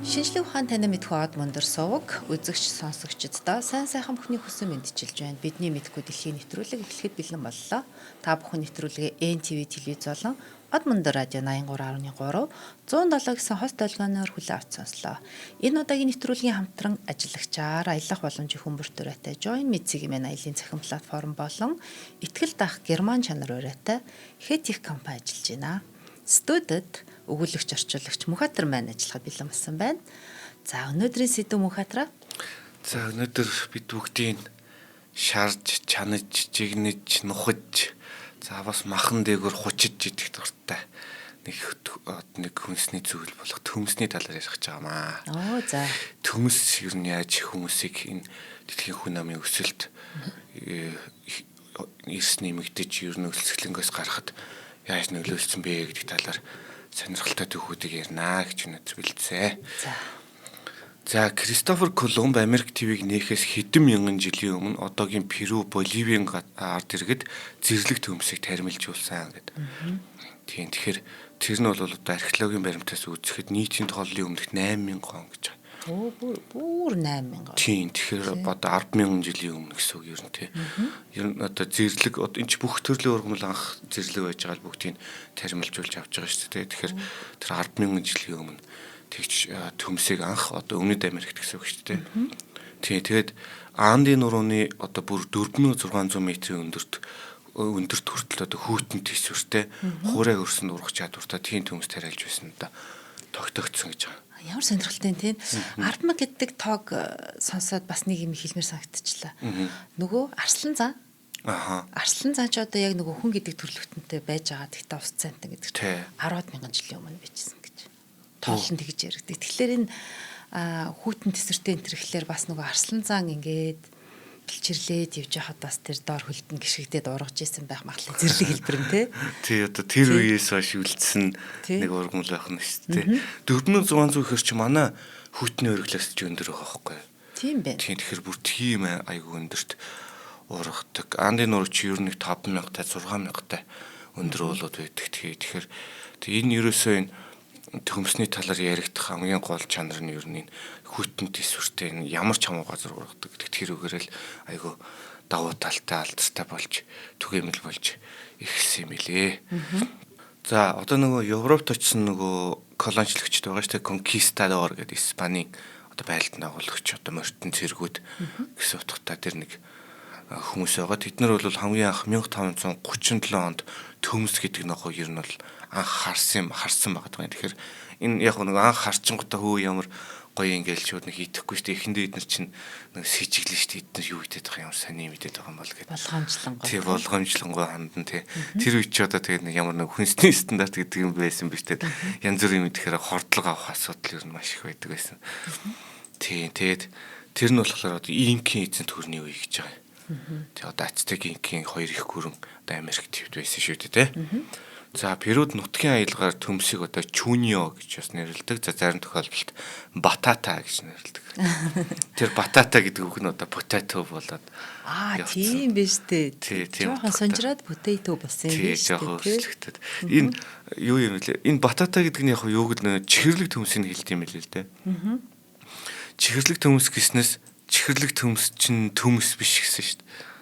Шинжлэх ухаан танин мэдхүү од мөндөр сувг үзэгч сонсогчдоо сайн сайхан бүхний хүсэн мэдчилж байна. Бидний мэдхүү дэлхийн нэвтрүүлэг эхлэхэд бэлэн боллоо. Та бүхэн нэвтрүүлгээ NTV телевиз болон од мөндөр радио 83.3 107 гэсэн хост долгионоор хүлээн авч сонслоо. Энэ удаагийн нэвтрүүлгийн хамтран ажиллагчаар аялах боломжийн хүмүүр төрөйтэй Join Me-ийн аялын цахим платформ болон Итгэл дах Герман чанар өрөөтэй Hetich компани ажиллаж байна. Студид өгүүлэгч орчуулагч Мухатар маань ажиллахад бэлэн болсон байна. За өнөөдрийн сэдв Мухатраа. За өнөөдөр бид бүгдийн шарж, чанаж, жигнэж, нухаж, за бас махан дээгүүр хучиж идэх дуртай нэг хүнсний зүйл болох төмсний талаар ярих гэж байгаамаа. Оо за. Төмс ер нь яаж хүмүүсийг энэ дэлхийн хүн амын өсөлт эрсний мэгдэж ер нь өлсгөлөнгөөс гарахад яаж нөлөөлсөн бэ гэдэг талаар сонирхолтой төвхүүдийг ярина гэж өнөөдөр бэлдсэн. За Кристофер Колумб Америк ТV-г нээхээс хэдэн мянган жилийн өмнө одоогийн Перу, Боливийн ард иргэд зэрлэг төмсийг тармилжуулсан гэдэг. Тийм тэгэхээр тэр нь бол одоо археологийн баримтаас үзэхэд нийтийн тооллын өмнөх 8000 он гэж байна. Оо бүр 8000. Тийм тэгэхээр одоо 100000 жилийн өмнө гэсэн үг ер нь тий. Ер нь одоо зэрлэг одоо энэ ч бүх төрлийн ургамал анх зэрлэг байж байгаа л бүгдийг тармилжуулж авч байгаа шүү дээ. Тэгэхээр тэр 100000 жилийн өмнө тэгж төмсийг анх одоо Өмнөд Америкт гэсэн үг шүү дээ. Тийм тэгээд Андын нурууны одоо бүр 4600 метрийн өндөрт хүртэл одоо хүйтэн төсвөртэй хуурай өрсөн урах чадвартай тийм төмс тариалж байсан одоо тогтогдсон гэж байгаа. Ямар сонирхолтой тийм 100000 гэдэг тоог сонсоод бас нэг юм хэлмээр санагдчихлаа. Нөгөө Арслан зан. Арслан зан ч одоо яг нөгөө хүн гэдэг төрлөختөнтэй байж байгаа. Тэгтээ ус цаантан гэдэг чинь 10,000 жилийн өмнө байжсэн гэж. Тооллон тэгж яригддаг. Тэгэхээр энэ хүйтэн төсвөртэй энэ төрхлөөр бас нөгөө Арслан зан ингээд бэлчирлээд явж байхад бас тэр доор хөлтөнд гიშгдээд ургаж исэн байх магадлал зэрлэг хэлбэр нь тий одоо тэр үеэс хойш үлдсэн нэг ургамал байх нь шүү дээ. 4600 ихэр чи манай хүйтний өргөлөөс ч өндөр байгаа байхгүй юу? Тийм байна. Тийм тэгэхээр бүр тийм айгүй өндөрт ургадаг. Андын нуур чи ер нь 5000 та 6000 та өндөр болоод байдаг. Тэгэхээр энэ ерөөсөө энэ төмсний талаар яригдах хамгийн гол чанар нь ер нь хүйтэн төсвөртэй ямар ч хамаагүй газар ургадаг гэдэг тэр үгээрэл айгу давуу талтай алдартай болж түгээмэл болж ирсэн юм билээ. За одоо нөгөө Европт очсон нөгөө колоничлогчд байгаа шүү дээ. Конкистадор гэдэг Испанийн одоо байлдан агуулгач одоо морьтон цэргүүд гэсэн утгатай тэр нэг хүмүүс байгаа. Тэд нар бол хамгийн анх 1537 онд төмс гэдэг нохоо ер нь бол анх харсан байгаа. Тэгэхээр энэ яг нэг анх харчингуудаа хөө ямар гоё ингээл шууд нэг идэхгүй шүү дээ. Эхэндээ эднэр чинь нэг сэжиглэн шүү дээ. Эднэр юу идэт байгаа юм сони мэдээд байгаа юм бол гэдэг. Болгоомжлонгоо. Тий болгоомжлонгоо хандан тий. Тэр үе чи одоо тэгээд нэг ямар нэг хүнсний стандарт гэдэг юм байсан биз дээ. Янз бүрийн юм тэгэхээр хордлого авах асуудал ер нь маш их байдаг байсан. Тий тэгээд тэр нь болохоор одоо инкийн эзэн төрний үе гэж байгаа. Тэгээ одоо Ацтек инкийн хоёр их гүрэн одоо Америк твд байсан шүү дээ тий. За Перуд нутгийн аялгаар төмсийг одоо Чүнио гэж бас нэрлэдэг. За зарим тохиолдолд Батата гэж нэрлэдэг. Тэр Батата гэдэг үг нь одоо potato болоод тийм биз дээ. Тийм. Жохон сонжраад potato болсон юм биш үү? Өсөлтөд. Энэ юу юм бэ? Энэ Батата гэдэг нь яг юу гэдэг нь чихэрлэг төмсийг хэлдэг юм билээ л дээ. Чихэрлэг төмс гэснээс чихэрлэг төмс чинь төмс биш гэсэн шүү дээ.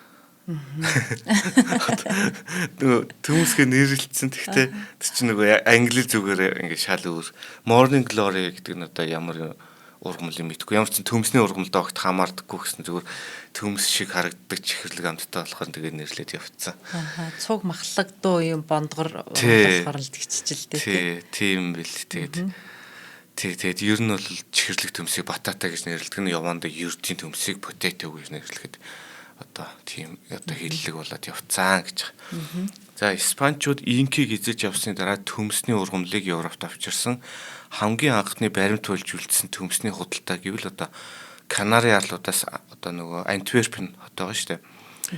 Төмсгээ нэрлэлцсэн. Тэгтээ тэр чинь нөгөө англи зүгээр ингээ шал өөр. Morning Glory гэдэг нь одоо ямар ургамал юм мэдгүй. Ямар ч төмсний ургамалд огт хамаардаггүй гэсэн зүгээр төмс шиг харагддаг чихэрлэг амттай болохоор тэгээ нэрлээд явцсан. Цуг махлаг дуу юм бондгор болохоор л тэгчижэлтэй. Тийм бэл тэгээд ер нь бол чихэрлэг төмсийг Батата гэж нэрлэдэг нь явандаа ердийн төмсийг potato гэж нэрлэхэд одоо тийм одоо хиллэг болоод явцсан гэж байна. За Испанчууд инкийг эзэж явсны дараа төмсний ургамлыг Европт авчирсан хамгийн анхны баримт болж үлдсэн төмсний худалдаа гэвэл одоо Канари арлуудаас одоо нөгөө Антверпен хот байгаа шүү дээ.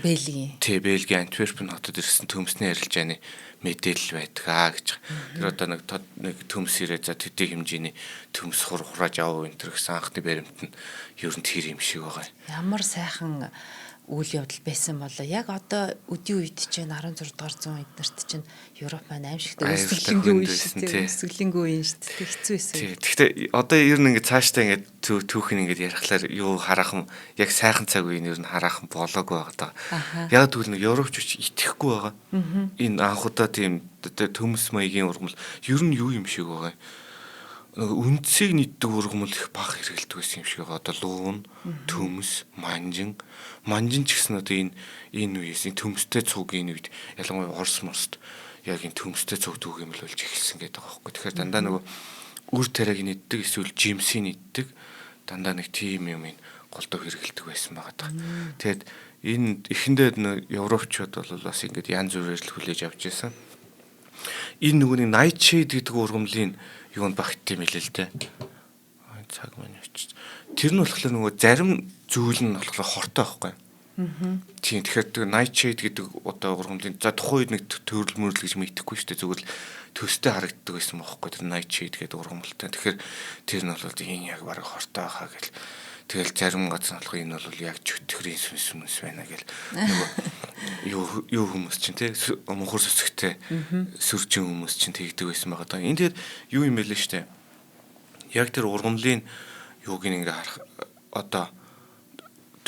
Бельгийн. Тий Бельгийн Антверпен хотод ирсэн төмсний арилжааны мэдээлэл байдгаа гэж. Тэр одоо нэг төмс ирээ за төдий хэмжээний төмс хурааж авах энэ төр гэсэн анхны баримт нь ер нь тэр юм шиг байгаа. Ямар сайхан үйл явдал байсан болоо яг одоо өдийн үед чинь 16 дугаар зуун эднэрт чинь Европ маань аимшигтай өсөглөнгийн үе шүү дээ. Өсөглөнгийн үе шүү дээ. Хэцүү байсан. Гэхдээ одоо ер нь ингээд цаашдаа ингээд түүхэн ингээд ярихлаар юу хараахан яг сайхан цаг үеийн ер нь хараахан болоогүй байгаа. Яг тэгвэл нэг Европч итгэхгүй байгаа. Энэ анхудаа тийм төмс маягийн ургамал ер нь юу юм шиг байгаа. Үндсийг нийтдэг ургамал их бага хэрэгэлдэг байсан юм шиг байгаа. Одоо луун, төмс, манжин ч гэсэн одоо энэ үеэс төмстэй цугийн үед ялангуяа Орос морст яг энэ төмстэй цуг дүүгэмэл болж эхэлсэн гэдэг байгаа байхгүй. Тэгэхээр дандаа нөгөө үр тариаг нийтдэг эсвэл жимсийг нийтдэг дандаа нэг тим юм голдоо хэрэгэлдэг байсан байгаа. Тэгээд энэ эхэндээ европчууд бол бас ингэж янз бүрээр л хүлээж авч байсан. Энэ нөгөө Nightshade гэдэг ургамлын юунд багт юм хэлээ л дээ. Цаг маань явчих. Тэр нь болохоор нөгөө зарим зүйл нь болохоор хортой байхгүй. Тийм тэгэхээр Nightshade гэдэг одоо ургамлын за тухайн үед нэг төрөл мөрлө гэж мэдхгүй шүү дээ. Зүгээр л төстэй харагддаг байсан байхгүй. Тэр Nightshade гэдэг ургамлтай. Тэгэхээр тэр нь бол энэ яг бараг хортой хаа гэл. Тэгэл зарим газар болох энэ бол яг чөтгөрийн сүнс байна гэл. Нөгөө юу хүмүүс чинь те мөнхөр сүсгтэй сүржин хүмүүс чинь тэгдэг байсан байгаа. Энэ тэгээд юу юм бэ лээ штэ. Яг тэр ургамлын юуг ингээ харах одоо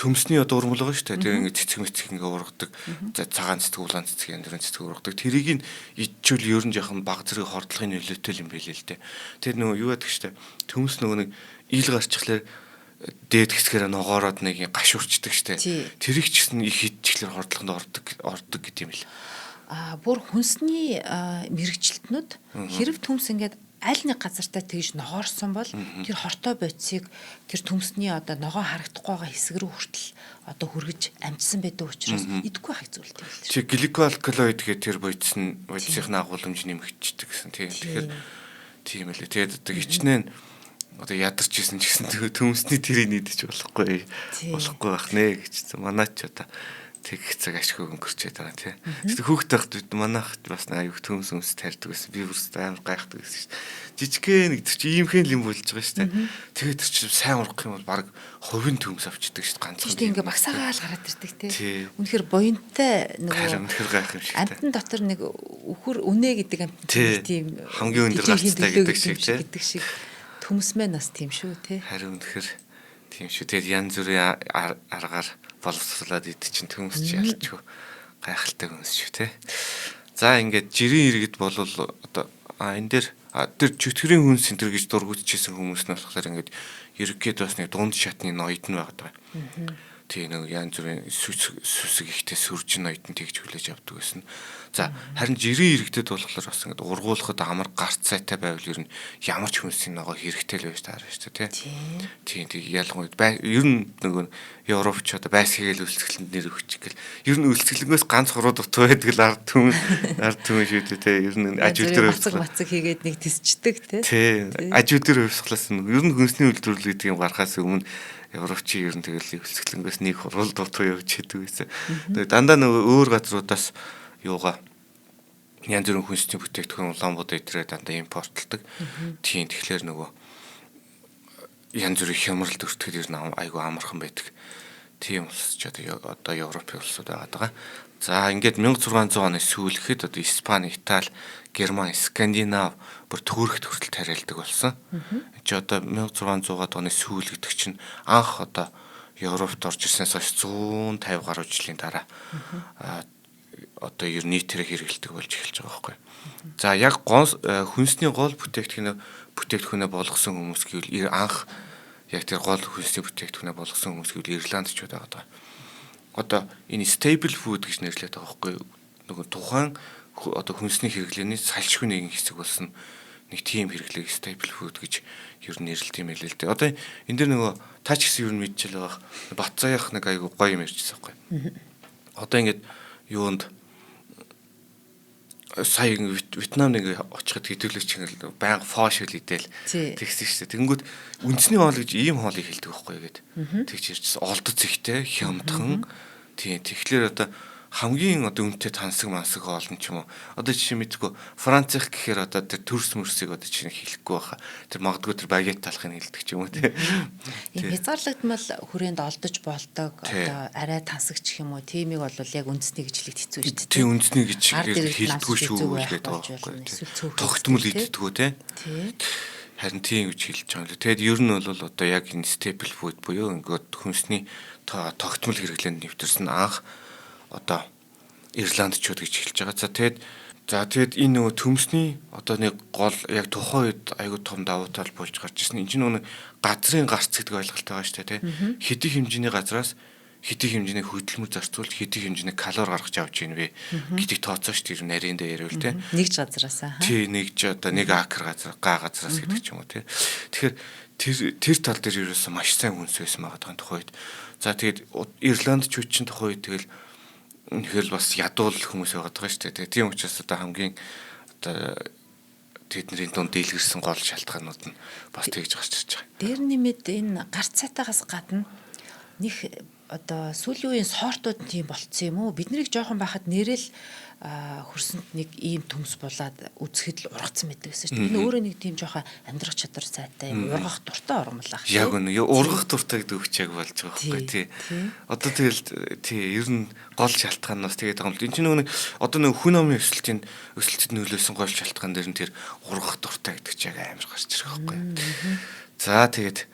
төмсний одоо ургамл байгаа штэ. Тэр ингээ цэцэг мэцэг ингээ ургадаг. Цагаан цэцэг, улаан цэцэг, яндрын цэцэг ургадаг. Тэрийг нь идчихвэл ер нь яхан баг зэрэг хордлогын нөлөөтэй юм байлээ л дээ. Тэр нөгөө юу яадаг штэ. Төмс нөгөө нэг ил гарчихлаа дээд хэсгээрээ ногоороод нэг гашуурчдаг штэ. Тэрийг ч гэсэн их идчихлээр хордлогонд ордог гэдэг юм л. Бүр хүнсний мэрэгчлэтнүүд хэрэг төмс ингээд аль нэг газартаа тэгж ногоорсон бол тэр хортой бодисыг тэр төмсний одоо ногоо харагдахгүй байгаа хэсэг рүү хүртэл одоо хүргэж амжсан байдаг учраас идэхгүй хайх зүйлтэй байл. Чи гликоалкалоид гэх тэр бодисынхаа агуулмж нэмэгдчихдэг гэсэн тийм. Тэгэхээр тийм ээ. Тэгээд одоо хичнээн одоо ядарч исэн ч гэсэн төмсний тэрийг нийдэж болохгүй байх нэ гэж манайч одоо тэг цаг ашгүй өнгөрчээд байгаа тийм. Тэгвэл хүүхдтэй байхад манайх бас аюух төмс тарьдаг байсан. Би бүрс амар гайхдаг байсан шүү дээ. Жижигхэн нэг чи иймхэн юм болж байгаа шүү дээ. Тэгээд тэр чи сайн урах юм бол баг хувийн төмс авчдаг шүү дээ ганцхан. Тийм ингээ багсаагаал гараад ирдэг тийм. Үнэхээр буянтай нөгөө үнэхээр гайх юм шиг тийм. Амтан дотор нэг үхэр үнэ гэдэг амтан тийм хамгийн өндөр гарцтай гэдэг шиг төмсмээ нас тийм шүү тий. Харин үнэхээр тийм шүү. Тэгээд янз бүрийн аргаар боловсруулад идэх чинь төмс чи ялчгүй гайхалтай хүмүүс шүү тий. За ингээд жирийн иргэд болвол одоо энэ дээр тэр чөтгөрийн хүн сентер гэж дургуутчихсэн хүмүүс нь болохоор ингээд ерөнхийдөө бас нэг дунд шатны ноёд нь байгаа. Тийм нэг янз бүрийн сүсэг ихтэй сүржин ноёд нь тэгж хүлээж авдаг гэсэн. За харин жирийн иргэдэд болохоор бас ингээд ургуулхад амар гарц сайтай байвал ер нь ямар ч хүнсийн ногоо хэрэгтэй л байж таарна шүү дээ тийм. Тийм ялангуяа ер нь нөгөө Европч одоо байсхийгэл үйлчлэлэнд нэр өгчих гэл ер нь үйлчлэлгээс ганц хуруу дутуу байдаг л ард түмэн шүү дээ тийм. Ер нь ажил дээр бацаг хийгээд нэг тисчдэг тийм. Ажил дээр хувьсгалаас нь ер нь хүнсний үйлдвэрлэл гэдэг юм гарахаас өмнө Европч ер нь тэгэл үйлчлэлгээс нэг хуруу дутуу явж хийдэг гэсэн. Тэгээд дандаа нөгөө өөр газруудаас юугаа янз бүрийн хүнсний бүтээгдэхүүн Улаанбаатар эдрээ дандаа импортлдог. Тийм тэгэхээр нөгөө янз бүрийн хямралд өртгөл ер нь айгүй амархан байдаг. Тийм улс ч одоо Европын улсууд байгаа. За ингээд 1600 оны сүүлэхэд одоо Испани, Итали, Герман, Скандинав бүр төөрөгт хүртэл тариалдаг болсон. Энд одоо 1600-аад оны сүүл гэдэг чинь анх одоо Европт орж ирснээс хойш 150 гаруй жилийн дараа одоо ер нь нийтээр хэрэгэлдэг болж эхэлж байгаа байхгүй. За яг хүнсний гол бүтээгдэхүүнээ болгосон хүмүүс гэвэл анх яг тэр гол хүнсний бүтээгдэхүүнээ болгосон хүмүүс гэвэл Ирландчууд байгаа. Одоо энэ stable food гэж нэрлэдэг байгаа байхгүй. Нөгөө тухайн одоо хүнсний хэрэглээний салшгүй нэгэн хэсэг болсон нэг тийм хэрэглээг stable food гэж ер нь нэрлэдэг юм хэлээ л дээ. Одоо энэ дэр нөгөө та ч гэсэн ер нь мэдчихэл байгаа. Батцаях нэг айгу гоё юм ярьжсэн байхгүй. Одоо ингээд юунд сая Вьетнам нэг очиход хэдүүлэгч ингээл байнга фош хэлэдэл тэгсэн шүү дээ. Тэнгүүд үндэсний хоол гэж ийм хоолыг хэлдэг байхгүй гээд тэгж ярьжсэн. Олдоц ихтэй, хямдхан. Тийм тэгэхээр одоо хамгийн одоо үнэтэй тансаг мансаг олон ч юм уу. Одоо жишээ мэдгүй Францих гэхээр одоо тэр төрс мөрсийг одоо жишээ хэлэхгүй байхаа. Тэр магадгүй тэр багет талахыг хэлдэг ч юм уу тий. Ийм хязгаарлагдмал хүрээнд олдож болдог одоо арай тансагч юм уу тиймийг бол яг үндэсний гэж хэлэхэд хэцүү шүү дээ. Тий үндэсний гэж хэлдэггүй шүү гэдэг байгаа байхгүй. Тогтмол иддэггүй тий. Харин тийм гэж хэлж байгаа юм. Тэгэд ер нь бол одоо яг энэ staple food буюу ингээд хүнсний тогтмол хэрэглээнд нэвтэрсэн анх одоо Ирландчууд гэж хэлж байгаа. Тэгээд энэ нөгөө төмсний одоо нэг гол яг тухайн үед аягүй том давуу тал болж гарч ирсэн. Энэ чинь нөгөө газрын гарц гэдэг ойлголт байгаа шүү дээ, тий. Хэдийн хэмжээний газраас хэдийн хэмжээний хөдөлмөр зарцуулж хэдийн хэмжээний калори гаргаж авч ийн вэ гэдгийг тооцоо шүү дээ. Нарийн дээр ярил тий. Нэгж газраас тий нэгж одоо нэг акр газар газраас гэдэг ч юм уу тий. Тэгэхээр тэр тал дээр ерөөсөө маш сайн хүнс байсан байгаа тухайн үед. За тэгээд Ирландчууд чинь тухайн үед тэгэл тэгэхээр бас ядуул хүмүүс байгаа шүү дээ. Тийм учраас одоо хамгийн одоо тэдний дунд дийлгэрсэн гол шалтгаанууд нь бас тэгж гарч ирж байгаа. Дээр нэмээд энэ гарц цайтаагаас гадна них одоо сүүлийн үеийн сортууд нь тийм болцсон юм уу? Бид нарыг жоохон байхад нэрэл хөрсөнд нэг ийм төмс булаад үзэхэд л ургацсан байдаг гэсэн чинь энэ өөрөө нэг тийм жоохон амьдрах чадвар сайтай юм ургах дуртай ормолах. Яг үнэ ургах дуртай гэдэг үг яг болж байгаа байхгүй тий. Одоо тэгэл тий ер нь гол шалтгаанаас тэгээд байгаа юм л. Энэ чинь нэг одоо нэг хүн амын өсөлтөд нөлөөсөн гол шалтгаан дээр нь тэр ургах дуртай гэдэг чинь яг амар гарч ирэх байхгүй. За тэгээд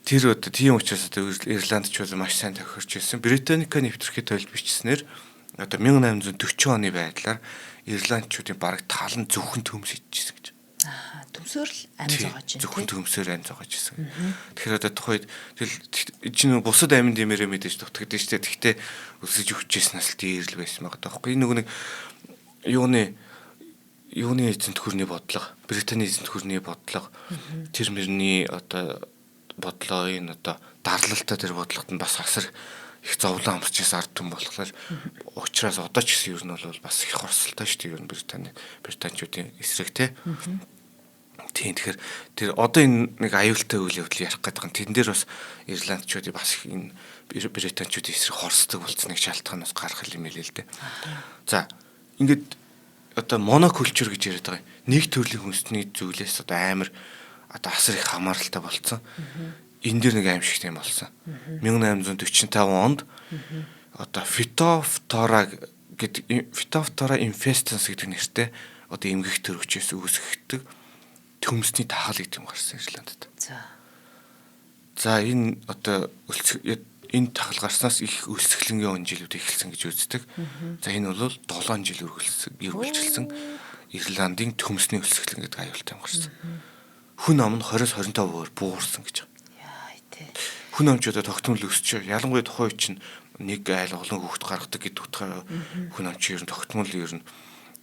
тэр одоо тийм учраас одоо Ирландчууд маш сайн тохирч ирсэн. Британика нэвтрэхэд тойлж бичснээр одоо 1840 оны байдлаар Ирландчуудын бараг тал нь зөвхөн төмс идчихсэн гэж. Төмсөөр л амь зоогож байна. Зөвхөн төмсөөр амь зоогож ирсэн. Тэгэхээр одоо тухайд чинь бусад амин димээрээ мэдээж дутагддаг шүү дээ. Гэхдээ өсөж өгчээснээс л дээрл байсан байгаа даахгүй. Энэ нэг юуны эзэнт хөрний бодлого, Британий эзэнт хөрний бодлого тэр мөрний одоо бодлоо энэ одоо дарлалтаа тэр бодлогот нь бас асар их зовлон амарч ирсэн ард түмэн болохоор учраас одоо ч гэсэн ер нь бол бас их хорсолтой шүү дээ ер нь британчуудын эсрэг тий. Тийм тэгэхээр тэр одоо энэ нэг аюултай үйл явдал ярих гэдэг нь тэн дээр бас Ирландчуудын бас их энэ британчуудын эсрэг хорсдог болсон нэг шалтгаанаас гарах юм хэлээ л дээ. За ингээд одоо монокулчур гэж яриад байгаа. Нэг төрлийн хүнсний зүйлээс одоо амар одоо асар их хамааралтай болцсон. Энэ дэр нэг аимшигт юм болсон. 1845 онд одоо Phytophthora infestans гэдэг нэртэй одоо эмгэх төрөвчөөс үүсгэгдэг төмсний тахал гэдэг юм гарсан Ирландд. За энэ одоо энэ тахал гарснаас их өлсгөлөнгийн он жилүүд эхэлсэн гэж үздэг. За энэ бол 7 жил үргэлжилсэн Ирландын төмсний өлсгөлөн гэдэг аюултай юм гарсан. Хүн ам нь 20-25% буурсан гэж. Хүн амчуудаа тогтмол өсч ялангуяа тухайн үед чинь нэг айл олон хүүхэд гаргадаг гэдэг утгаараа хүн амч ер нь тогтмол ер нь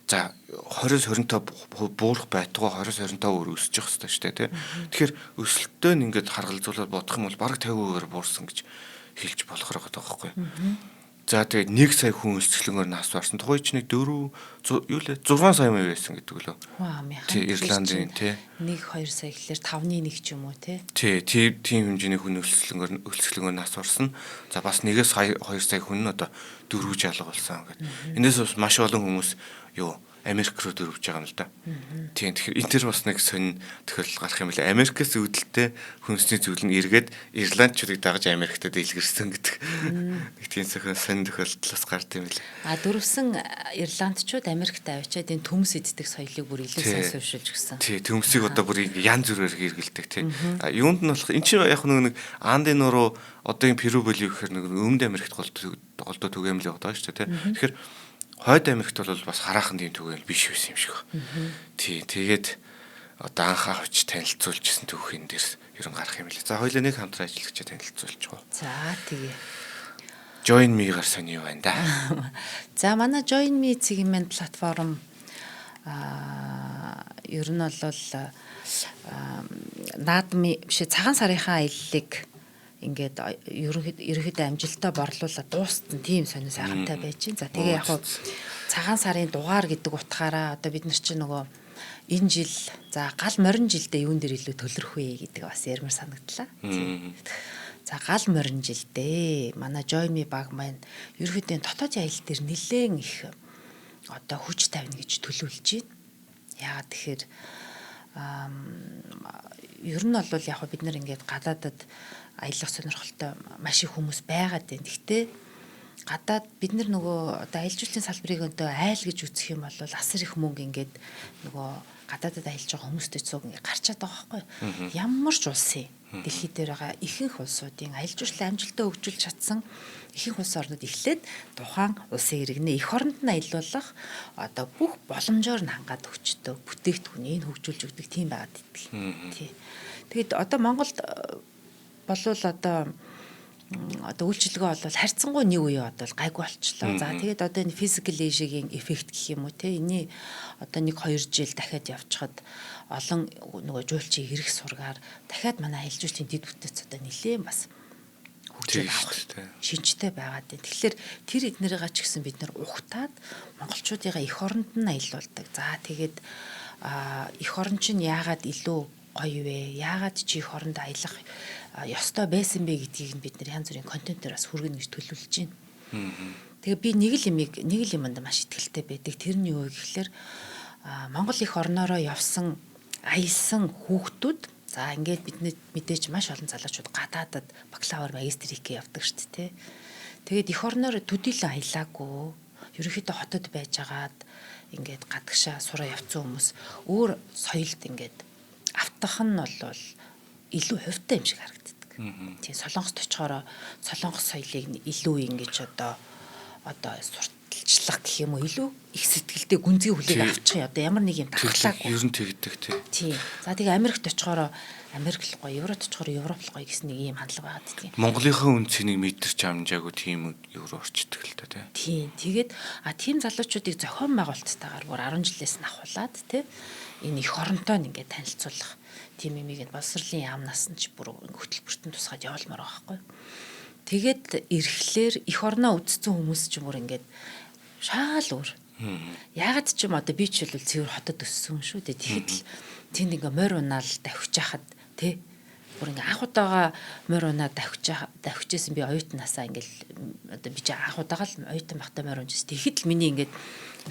за 20-25% буурах байтугай 20-25% өсөж явах хэрэгтэй шүү дээ тий. Тэгэхээр өсөлтөө нь ингээд харгалзуулаад бодох юм бол бараг 50% буурсан гэж хэлж болох байгаа байхгүй. За тэгээд 1 сая хүн өсчлөнгөөр нас барсан. Тухайн чинь 6 сая мөн байсан гэдэг лөө. Тий Ирландын тий 1-2 сая гэхэлэр 5-1 ч юм уу тий. Тий тийм хэмжээний хүн өсчлөнгөөр нас барсан. За бас 1-2 сая хүн нь одоо дөрвж алга болсон гэдэг. Энээс бас маш олон хүмүүс Америк руу дөрвж байгаа юм л да. Тийм тэгэхээр энэ төр бас нэг сонин тохиолдол гарах юм лээ. Америкээс үүдэлтэй хүнсний зүйл нь эргээд Ирландчуудыг дагаж Америкт дэлгэрсэн гэдэг. Нэг тийм сонин тохиолдлоос гард юм лээ. Дөрвсөн Ирландчууд Америкт авчиад энэ төмс иддэг соёлыг бүр илүү сайн суурьшуулж гисэн. Тий төмсийг одоо бүр янз бүрээр хэрэгэлдэг тий. Юунд нь болох энэ чинь яг нэг Андын нуруу одоо энэ Перу болив гэхээр нэг Өмнөд Америкт голдоо түгээмэл яваад байгаа шүү дээ тий. Тэгэхээр Хойд Америкт бол бас хараахан тийм түгээл биш байсан юм шиг байна. Тий, тэгээд одоо анхаа авч танилцуулжсэн түүхийн дээр ерөн гарах юм лээ. За хоёулаа нэг хамтран ажиллагч танилцуулж байгаа. За тэгээ. Join Me-гаар сони юу байна да. За манай Join Me цэгмэн платформ ер нь бол наадмын биш цагаан сарынхаа аяллыг ингээд ерөнхийдөө амжилттай борлуулаад дууссан тийм сонир сайхантай байж байна. За тэгээ яг хуу цагаан сарын дугаар гэдэг утгаараа одоо бид нар чинь нөгөө энэ жил за гал морин жилдээ юун дээр илүү төлөрөх вэ гэдэг бас ярмар санагдлаа. За гал морин жилдээ манай Join Me баг маань ерөнхийдөө дотоодын аялал дээр нэлээд их одоо хүч тавина гэж төлөвлөж байна. Яагаад тэгэхээр ер нь бол яг бид нар ингээд гадаадад аялах сонирхолтой маш их хүмүүс байгаад байна. Гэхдээ гадаад бид нар нөгөө одоо аялал жуулчлалын салбарыг одоо айл гэж үзэх юм бол асар их мөнгө ингээд нөгөө гадаадад аялж байгаа хүмүүстэй цуг ингээд гарчаад байгаа байхгүй. Ямар ч улсын дэлхий дээр байгаа ихэнх улсуудын аялал жуулчлалын амжилтаа хөгжүүлж чадсан ихэнх улс орнууд эхлээд тухайн улсын иргэнэ эх оронд нь аялуулах одоо бүх боломжоор нь хангаад өгчдөг бүтээгдэхүүнийг хөгжүүлж өгдөг тийм байгаад идэх. Тий. Тэгэд одоо Монголд болвол одоо үйлчилгээ бол харьцангуй нэг үе одоо гайгүй болчлоо. За тэгээд одоо энэ physical age-ийн эффект гэх юм уу те эний одоо 1-2 жил дахиад явчихад олон нөгөө жуулчийн эрх сургаар дахиад манай аялал жуулчлалын дэд бүтээц одоо нэлээд бас хөгжиж авах шинжтэй байгаад байна. Тэгэхээр тэр эднэрийгээ ч гэсэн бид нар ухтаад монголчуудыгаа эх оронд нь аялуулдаг. За тэгээд эх орон чинь яагаад илүү гоё вэ? Яагаад чи эх оронд аялах ёстой байсан бэ гэдгийг бид нар янз бүрийн контентээр бас хүргэнэ гэж төлөвлөж байна. Тэгээ би нэг л юмд маш ихтэй байдаг. Тэр нь юу вэ гэхээр Монгол эх орноороо явсан аялсан хүүхдүүд за ингээд бидний мэдээж маш олон залуучууд гадаадад бакалавр магистр хийх явдаг шүү дээ. Тэгээд эх орноор төдийлөн аялаагүй ерөнхийдөө хотод байжгаад ингээд гадагшаа сураа явцсан хүмүүс өөр соёлд ингээд автах нь бол илүү хувьтай юм шиг харагддаг. Тийм Солонгост очихоор Солонгос соёлыг илүү ингэж одоо сурталчлах гэх юм уу илүү их сэтгэлдээ гүнзгий хүлээг авчих юм. Одоо ямар нэг юм дархлаагүй. Ер нь тэгдэг тийм. За тэгээ Америкт очихоор Америк л гоё, Европт очихоор Европ л гоё гэсэн нэг юм хандлага байгаад тийм. Монголынхаа үнцнийг мэдэрч амжаагүй тийм евро орчдөг л та тийм. Тэгээд тийм залуучуудыг зохион байгуулалттайгаар бүр 10 жилээс нь ахуулаад тийм энэ эх оронтой ингээд танилцуулах тийм юмыг боловсролын яамнаас нь ч бүр хөтөлбөртөнд тусгаад явуулмаар байгаа байхгүй. Тэгээд ирэхлээр эх орноо үзсэн хүмүүс ч бүр ингээд шаал өөр. Ягаад ч юм одоо би ч бол цэвэр хотод өссөн шүү дээ. Тэгэхэд л тэнд ингээ морь унаал давхиж хахад тий бүр ингээ анх удаага морь унаа давхижсэн би оюутнасаа ингээл одоо би ч анх удаага л оюутан багтаа морь унжсэн. Тэгэхэд л миний ингээд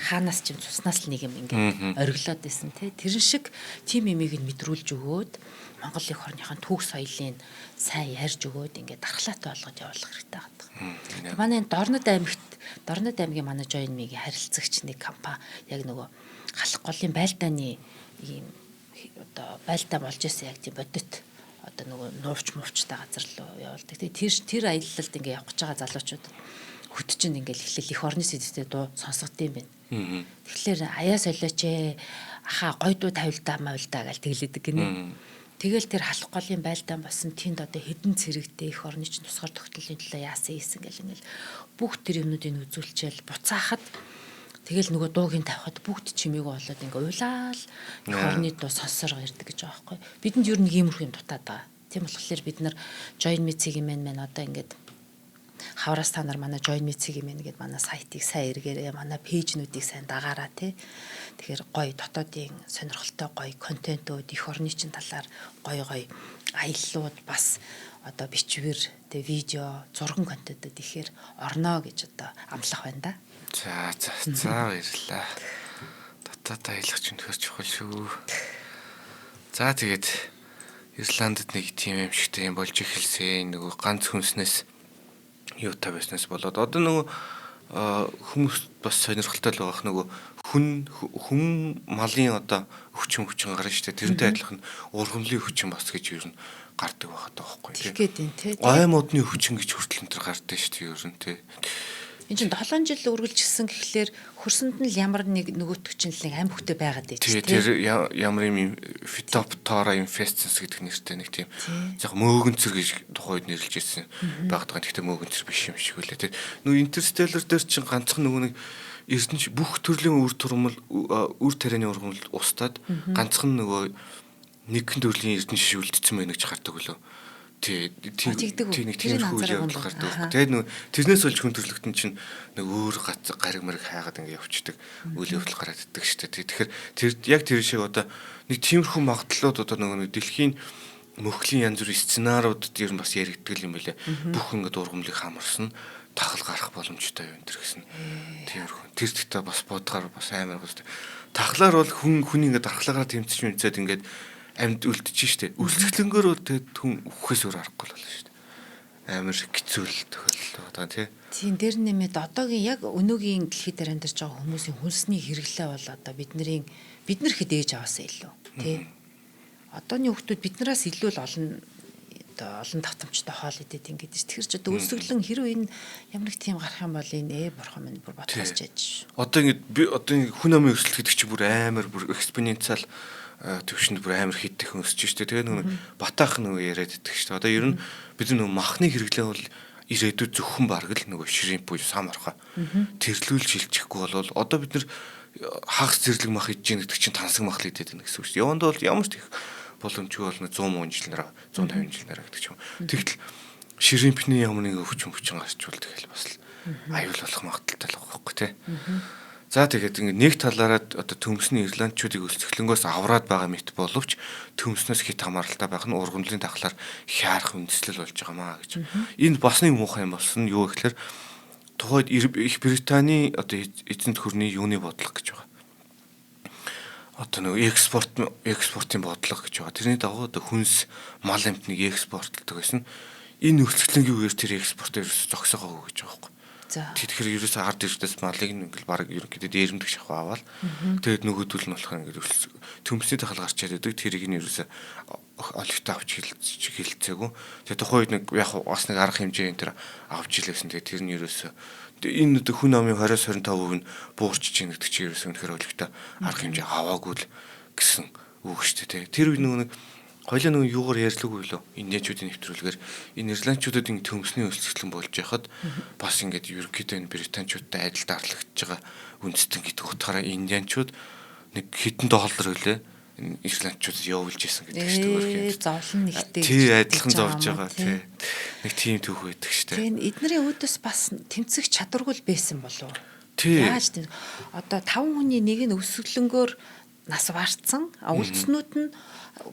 хаанаас ч юм цуснаас л нэг юм ингээд ориглоод байсан тий. Тэрэн шиг тийм юмыг нь мэдрүүлж өгөөд Монгол эх орныхын түүх соёлын сайн ярьж өгөөд ингээд дархлаатай болгож явуулах хэрэгтэй байдаг. Манай Дорнод аймгийн манай Join Me-гийн харилцагч нэг компани яг нөгөө халах голын байлдааны ийм одоо байлдаа болж исэн яг тийм бодит одоо нөгөө нуувч муувчтай газар руу явуулдаг. Тэгээ тэр аялалд ингээд явах гэж байгаа залуучууд хөт чинь ингээд эхлэл эх орны сэдвтэй дуу сонсгод юм байна. Тэгэхээр аяа солиоч ахаа гой дуу тавилдаа мавилдаа гэж тэглэдэг гинэ. Тэгэл тэр халах голын байлдаан болсон тэнд одоо хэдэн цэрэгтэй эх орны чинь тусгаар тогтнолын төлөө яасан ийсэн гэл ингээд бүх тэр юмнуудыг үзүүлчихэл буцаахад тэгэл нөгөө дуугийн тавихад бүгд чимээг болоод ингээ уйлаал эх орны дуу сонсоор ирдэг гэж байгаа байхгүй. Бидэнд ер нь иймэрхүү юм дутаад байгаа. Тийм болохоор бид нар Join Me цэгийн маань одоо ингээд хавраас та нар манай Join Me цэгийн маань гэдэг манай сайтыг сайн эргээрээ манай пэйжнүүдийг сайн дагаараа тий. Тэгэхээр гоё дотоодын сонирхолтой гоё контентууд эх орны чин талаар гоё аяллууд бас одоо бичвэр тий видео зурган контентууд ихээр орно гэж одоо амлах байна да. За баярлалаа. Дотоод аялах чинь төр чухал шүү. За тэгээд Ирландд нэг тийм юм шигтэй юм болж эхэлсэн. Нөгөө ганц хүнснээс юу та байснаас болоод одоо нөгөө хүмүүс бас сонирхолтой л байгаах нөгөө хүн малын одоо өвчин гарна шүү дээ. Тэрнтэй адилхан ургамлын өвчин бас гэж юу н гардаг байхад байгаа байхгүй тий. Гой модны өвчин гэж хүртэл энэ төр гардаг шүү дээ юу н тий. Энд чинь 7 жил үргэлжилсэн гэхлээр хөрсөнд нь л ямар нэг нөгөөтг чинь л аим хөвтэй байгаад байж тий. Тэр ямар юм фитоптора инфекцс гэдэг нэртэй нэг тийм яг мөөгөнцөр гэж тухайд нэрлэж ирсэн байгаад. Гэхдээ мөөгөнцөр биш юм шиг үлээ тий. Нөгөө интерстеллар дээр чинь ганцхан нөгөө нэг эрдэнэч бүх төрлийн үр тарианы ургамал устдаад ганцхан нөгөө нэгэн төрлийн эрдэнэ шиш үлдсэн байх гэж гардаг үлээ. нэг тиймэрхүү үйл явдал гардаг байхгүй. Тэгээд нөгөө тэрнээс болж хүн төрлөختөн чинь нэг өөр гариг мэрэг хайгаад ингээд явчихдаг үйл явдал гараад иддэг шүү дээ. Тэгэхээр тэр яг тэр шиг одоо нэг тиймэрхүү магадлалууд одоо нөгөө дэлхийн мөхлийн янз бүрийн сценариудад ер нь бас яригддаг юм билэ. Бүх ингээд ургамлыг хамарсан тахал гарах боломжтой юм энэ гэсэн. Тиймэрхүү. Тэр дэхтэй бас бодгаар бас амар гоо. Тахлаар бол хүн ингээд дархлаагаар тэмцэж үнцээд ингээд амьд үлдчихэж штэ. Үлсгэлэнгөөр бол тэгээд хүн үхээс өөр аргагүй боллоо штэ. Амар хэцүүл тохиолдол байгаа тий. Тийм дээр нэмээд одоогийн яг өнөөгийн дэлхийд дээр амьдарч байгаа хүмүүсийн хүнсний хэрэглээ бол одоо бид нар хэд ээж аваасаа илүү тий. Одооний хүмүүс биднээс илүү л олон давтамжтай хоол идэт ингээд ш. Тэгэхээр ч одоо өсөглөн хэрвээ энэ ямар нэг тийм гарах юм бол энэ бурхан минь бүр бодгоосч яж. Одоо ингээд би одоо хүн амын өсөлт гэдэг чинь бүр амар бүр экспоненциал төвшөнд бүр амар хийдэх өсөж штэ. Тэгээ нөгөө батаах нөгөө яриад идэх штэ. Одоо ер нь бид нөгөө махны хэрэглээ бол ирээдүйд зөвхөн бараг л нөгөө шримп буюу сам орхоо тэрлүүлж шилжихгүй бол одоо бид нар хагас зэрлэг мах идэж гин гэдэг чинь тансаг мах л идээд байна гэсэн үг шүү дээ. Яванд бол ямар ч их боломжгүй бол 100 жилнээр 150 жилнээр гэдэг ч юм. Тэгтэл шримпний ямар нэг өвчин гарчвал тэгэл бас л аюул болох магадaltaй л байгаа байхгүй тий. За тэгээд ингээд нэг талаараа одоо төмсний ирландчуудыг өлсгөлөнгөөс авраад байгаа мэт боловч төмснөөс хит хамааралтай байх нь ургамлын тахлаар хяарах үндэслэл болж байгаамаа гэж. Энэ бас нэг муухай юм болсон нь юу гэхээр тухайд Их Британий одоо эзэнт хөрний юуны бодлого гэж байгаа. Одоо нөгөө экспортын бодлого гэж байгаа. Тэрний дагуу одоо хүнс мал амтныг экспортлдог байсан. Энэ өлсгөлөнгөөр тэр экспортыг зогсоогоо гэж байгаа байхгүй. Тэгэхээр ерөөсөө ард ирдээс малыг ингээл баг ерөнхийдөө дээрэмдэх шахуу аваад тэгээд нөгөөдөл нь болох ингээд төмсний тахал гарчаад идэг тэрийг нь ерөөсөө олигтой авч хилцээгүй. Тэгээд тухайн үед нэг яг бас нэг арга хэмжээ энэ төр авч илээсэн. Тэгээд тэр нь ерөөсөө энэ хүн амын 20-25% нь буурч чинь гэдэг чинь ерөөсөө үнэхээр олигтой арга хэмжээ аваагүй л гэсэн үг шүү дээ. Тэр үед нэг хоёлаа нөгөө юугаар ярьлаггүй лөө индиачуудын нэвтрүүлгээр энэ ирландчуудад ингэ төмсний өлсгөлэн болж яхад бас ингээд ерөнхийдөө энэ британчуудтай адил дарлагдж байгаа үндэстэн гэдэг утгаараа индианчууд нэг хэдэн доллар хөлөө энэ ирландчуудад явуулж исэн гэдэг шүү дээ. Зовлон нэгтэй. Тий адилхан зовж байгаа тий. Нэг тийм төв байдаг шүү дээ. Тэгээ эднэрийн үүдээс бас тэмцэх чадваргүй байсан болов уу? Тий. Яаж тийм одоо 5 хүний нэг нь өсөглөнгөөр нас барцсан үлдснүүд нь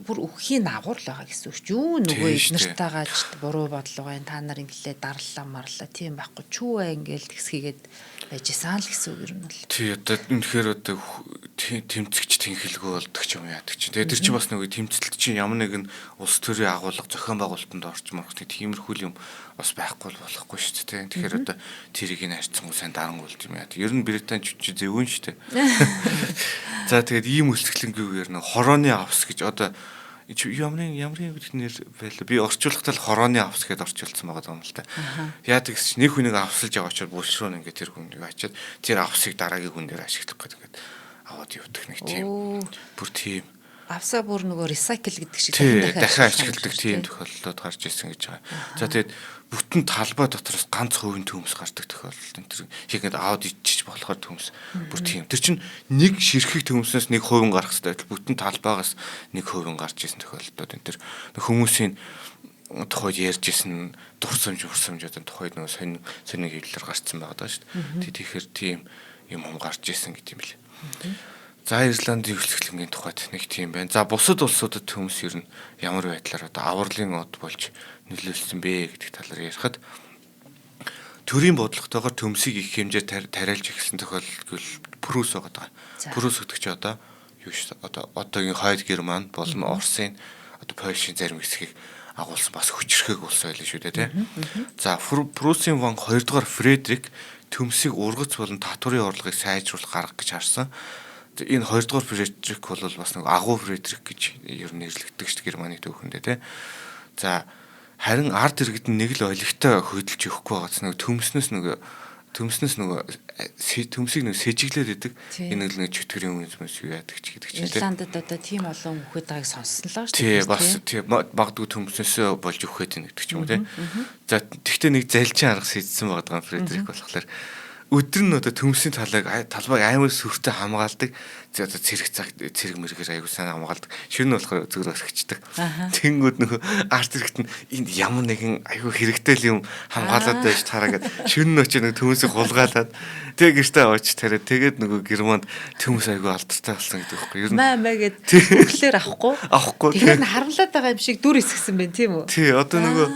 бүр өхийн нагуур л байгаа гэсэн үг ч юу нөгөө эднэртэйгаа буруу бодлого байна та нар инглээ дарлаа марлаа тийм байхгүй чүүвэ ингээл тэгсхийгээд байж исэн л гэсэн үг юм бол тий одоо үнэхээр одоо тэмцэгч тэнхэлгүй болдог ч юм яадаг чи тэгээ тэр чинь бас нөгөө тэмцэлт чинь ямар нэгэн улс төрийн агуулга зохион байгуулалтанд орчмоор тиймэрхүү юм бас байхгүй болохгүй шүү дээ. Тэгэхээр одоо тэрийг нь харьцангуй сайн дарангуйлд юм яа. Ер нь британч чи зөвөн шүү дээ. За тэгээд ийм үлсгэлэнгээр нэг хорооны авс гэж одоо ямар биднэр байлаа. Би орчуулгатай л хорооны авс гэдээ орчуулсан байгаа юм л та. Яадаг гэж нэг хүнийг авсалж байгаа учраас булшруу ингээд тэр хүн ачаад тэр авсыг дараагийн хүн дээр ашиглах гэдэг ингээд аваад явдаг нэг тийм. Бүр тийм авсаа бүр нөгөө recycle гэдэг шиг дахин ашигладаг тийм тохиолдлууд гарч ирсэн гэж байгаа. За тэгээд бүтэн талбай дотроос ганц хувийн төмс гардаг тохиолдол энэ тэр хийгээд аваад ичиж болохоор төмс бүр тийм. Тэр чинь нэг ширхэг төмснөөс нэг хувийн гарах хэрэгтэй. Бүтэн талбайгаас нэг хувийн гарч ирсэн тохиолдлууд энэ тэр хүмүүсийн тухайд ярьж исэн дурсамж одоо тухайд нөгөө сонин хэвлэлээр гарцсан байгаа даа шүү дээ. Тэгэхээр тийм юм гарч ирсэн гэдэг юм лээ. За Ирландын өлсгөлөнгийн тухайд нэг тийм байна. За бусад улсуудад төмс ер нь ямар байдлаар одоо авралын од болж нөлөөлсөн бэ гэдэг талаар ярихад төрийн бодлоготойгоор төмсийг их хэмжээр тариалж эхэлсэн тохиолдол Прус байгаа. Прус гэдэг чинь одоо юу шүү дээ. Одоогийн Хойд Герман болон Оросын одоо Польшийн зарим хэсгийг агуулсан бас хүчрэхэг улс байлаа шүү дээ, тийм. За Прусын ван 2 дугаар Фредрик төмсийг ургац болон татварын орлогыг сайжруулах арга гэж харсан. Энэ 2 дугаар Фредрик бол бас нэг агуу Фредрик гэж ер нь нэрлэгддэг шүү дээ Германы түүхэндээ тий. За харин ард иргэд нь нэг л олигтой хөдөлж өгөхгүй байгааз нэг төмснөөс төмсийг нэг сэжиглээд идэг энэ нэг чөтгөрийн үнэс юу яадаг ч гэдэг чинь тий. Ирландд одоо тийм олон хүүхэд байгааг сонссон л шүү дээ. Тий бас тий багдгүй төмснөөсөө болж өгөх гэдэг ч юм уу тий. За тэгтээ нэг залжин арга сэжсэн байгаа Фредрик болохоор өдөр нь одоо төмсний талбайг амар сүртэй хамгаалдаг. За одоо цэрэг мэрэгэр аягүй сайн хамгаалдаг. Ширнэ болохоор зүгээр өргөчдөг. Тэнгүүд нөгөө арт хэрэгт нь энд ямар нэгэн аягүй хэрэгтэй л юм хамгаалаад байж тараагаад ширнэ очиж нөгөө төмсийг хулгаалаад тэг гэртээ аваач тариа. Тэгээд нөгөө германд төмс аягүй алдартай болсон гэдэг байхгүй. Ер нь маягээд хөглөөр авахгүй. Тэгэхээр нь харамлаад байгаа юм шиг дүр эсгсэн байна тийм үү? Тий, одоо нөгөө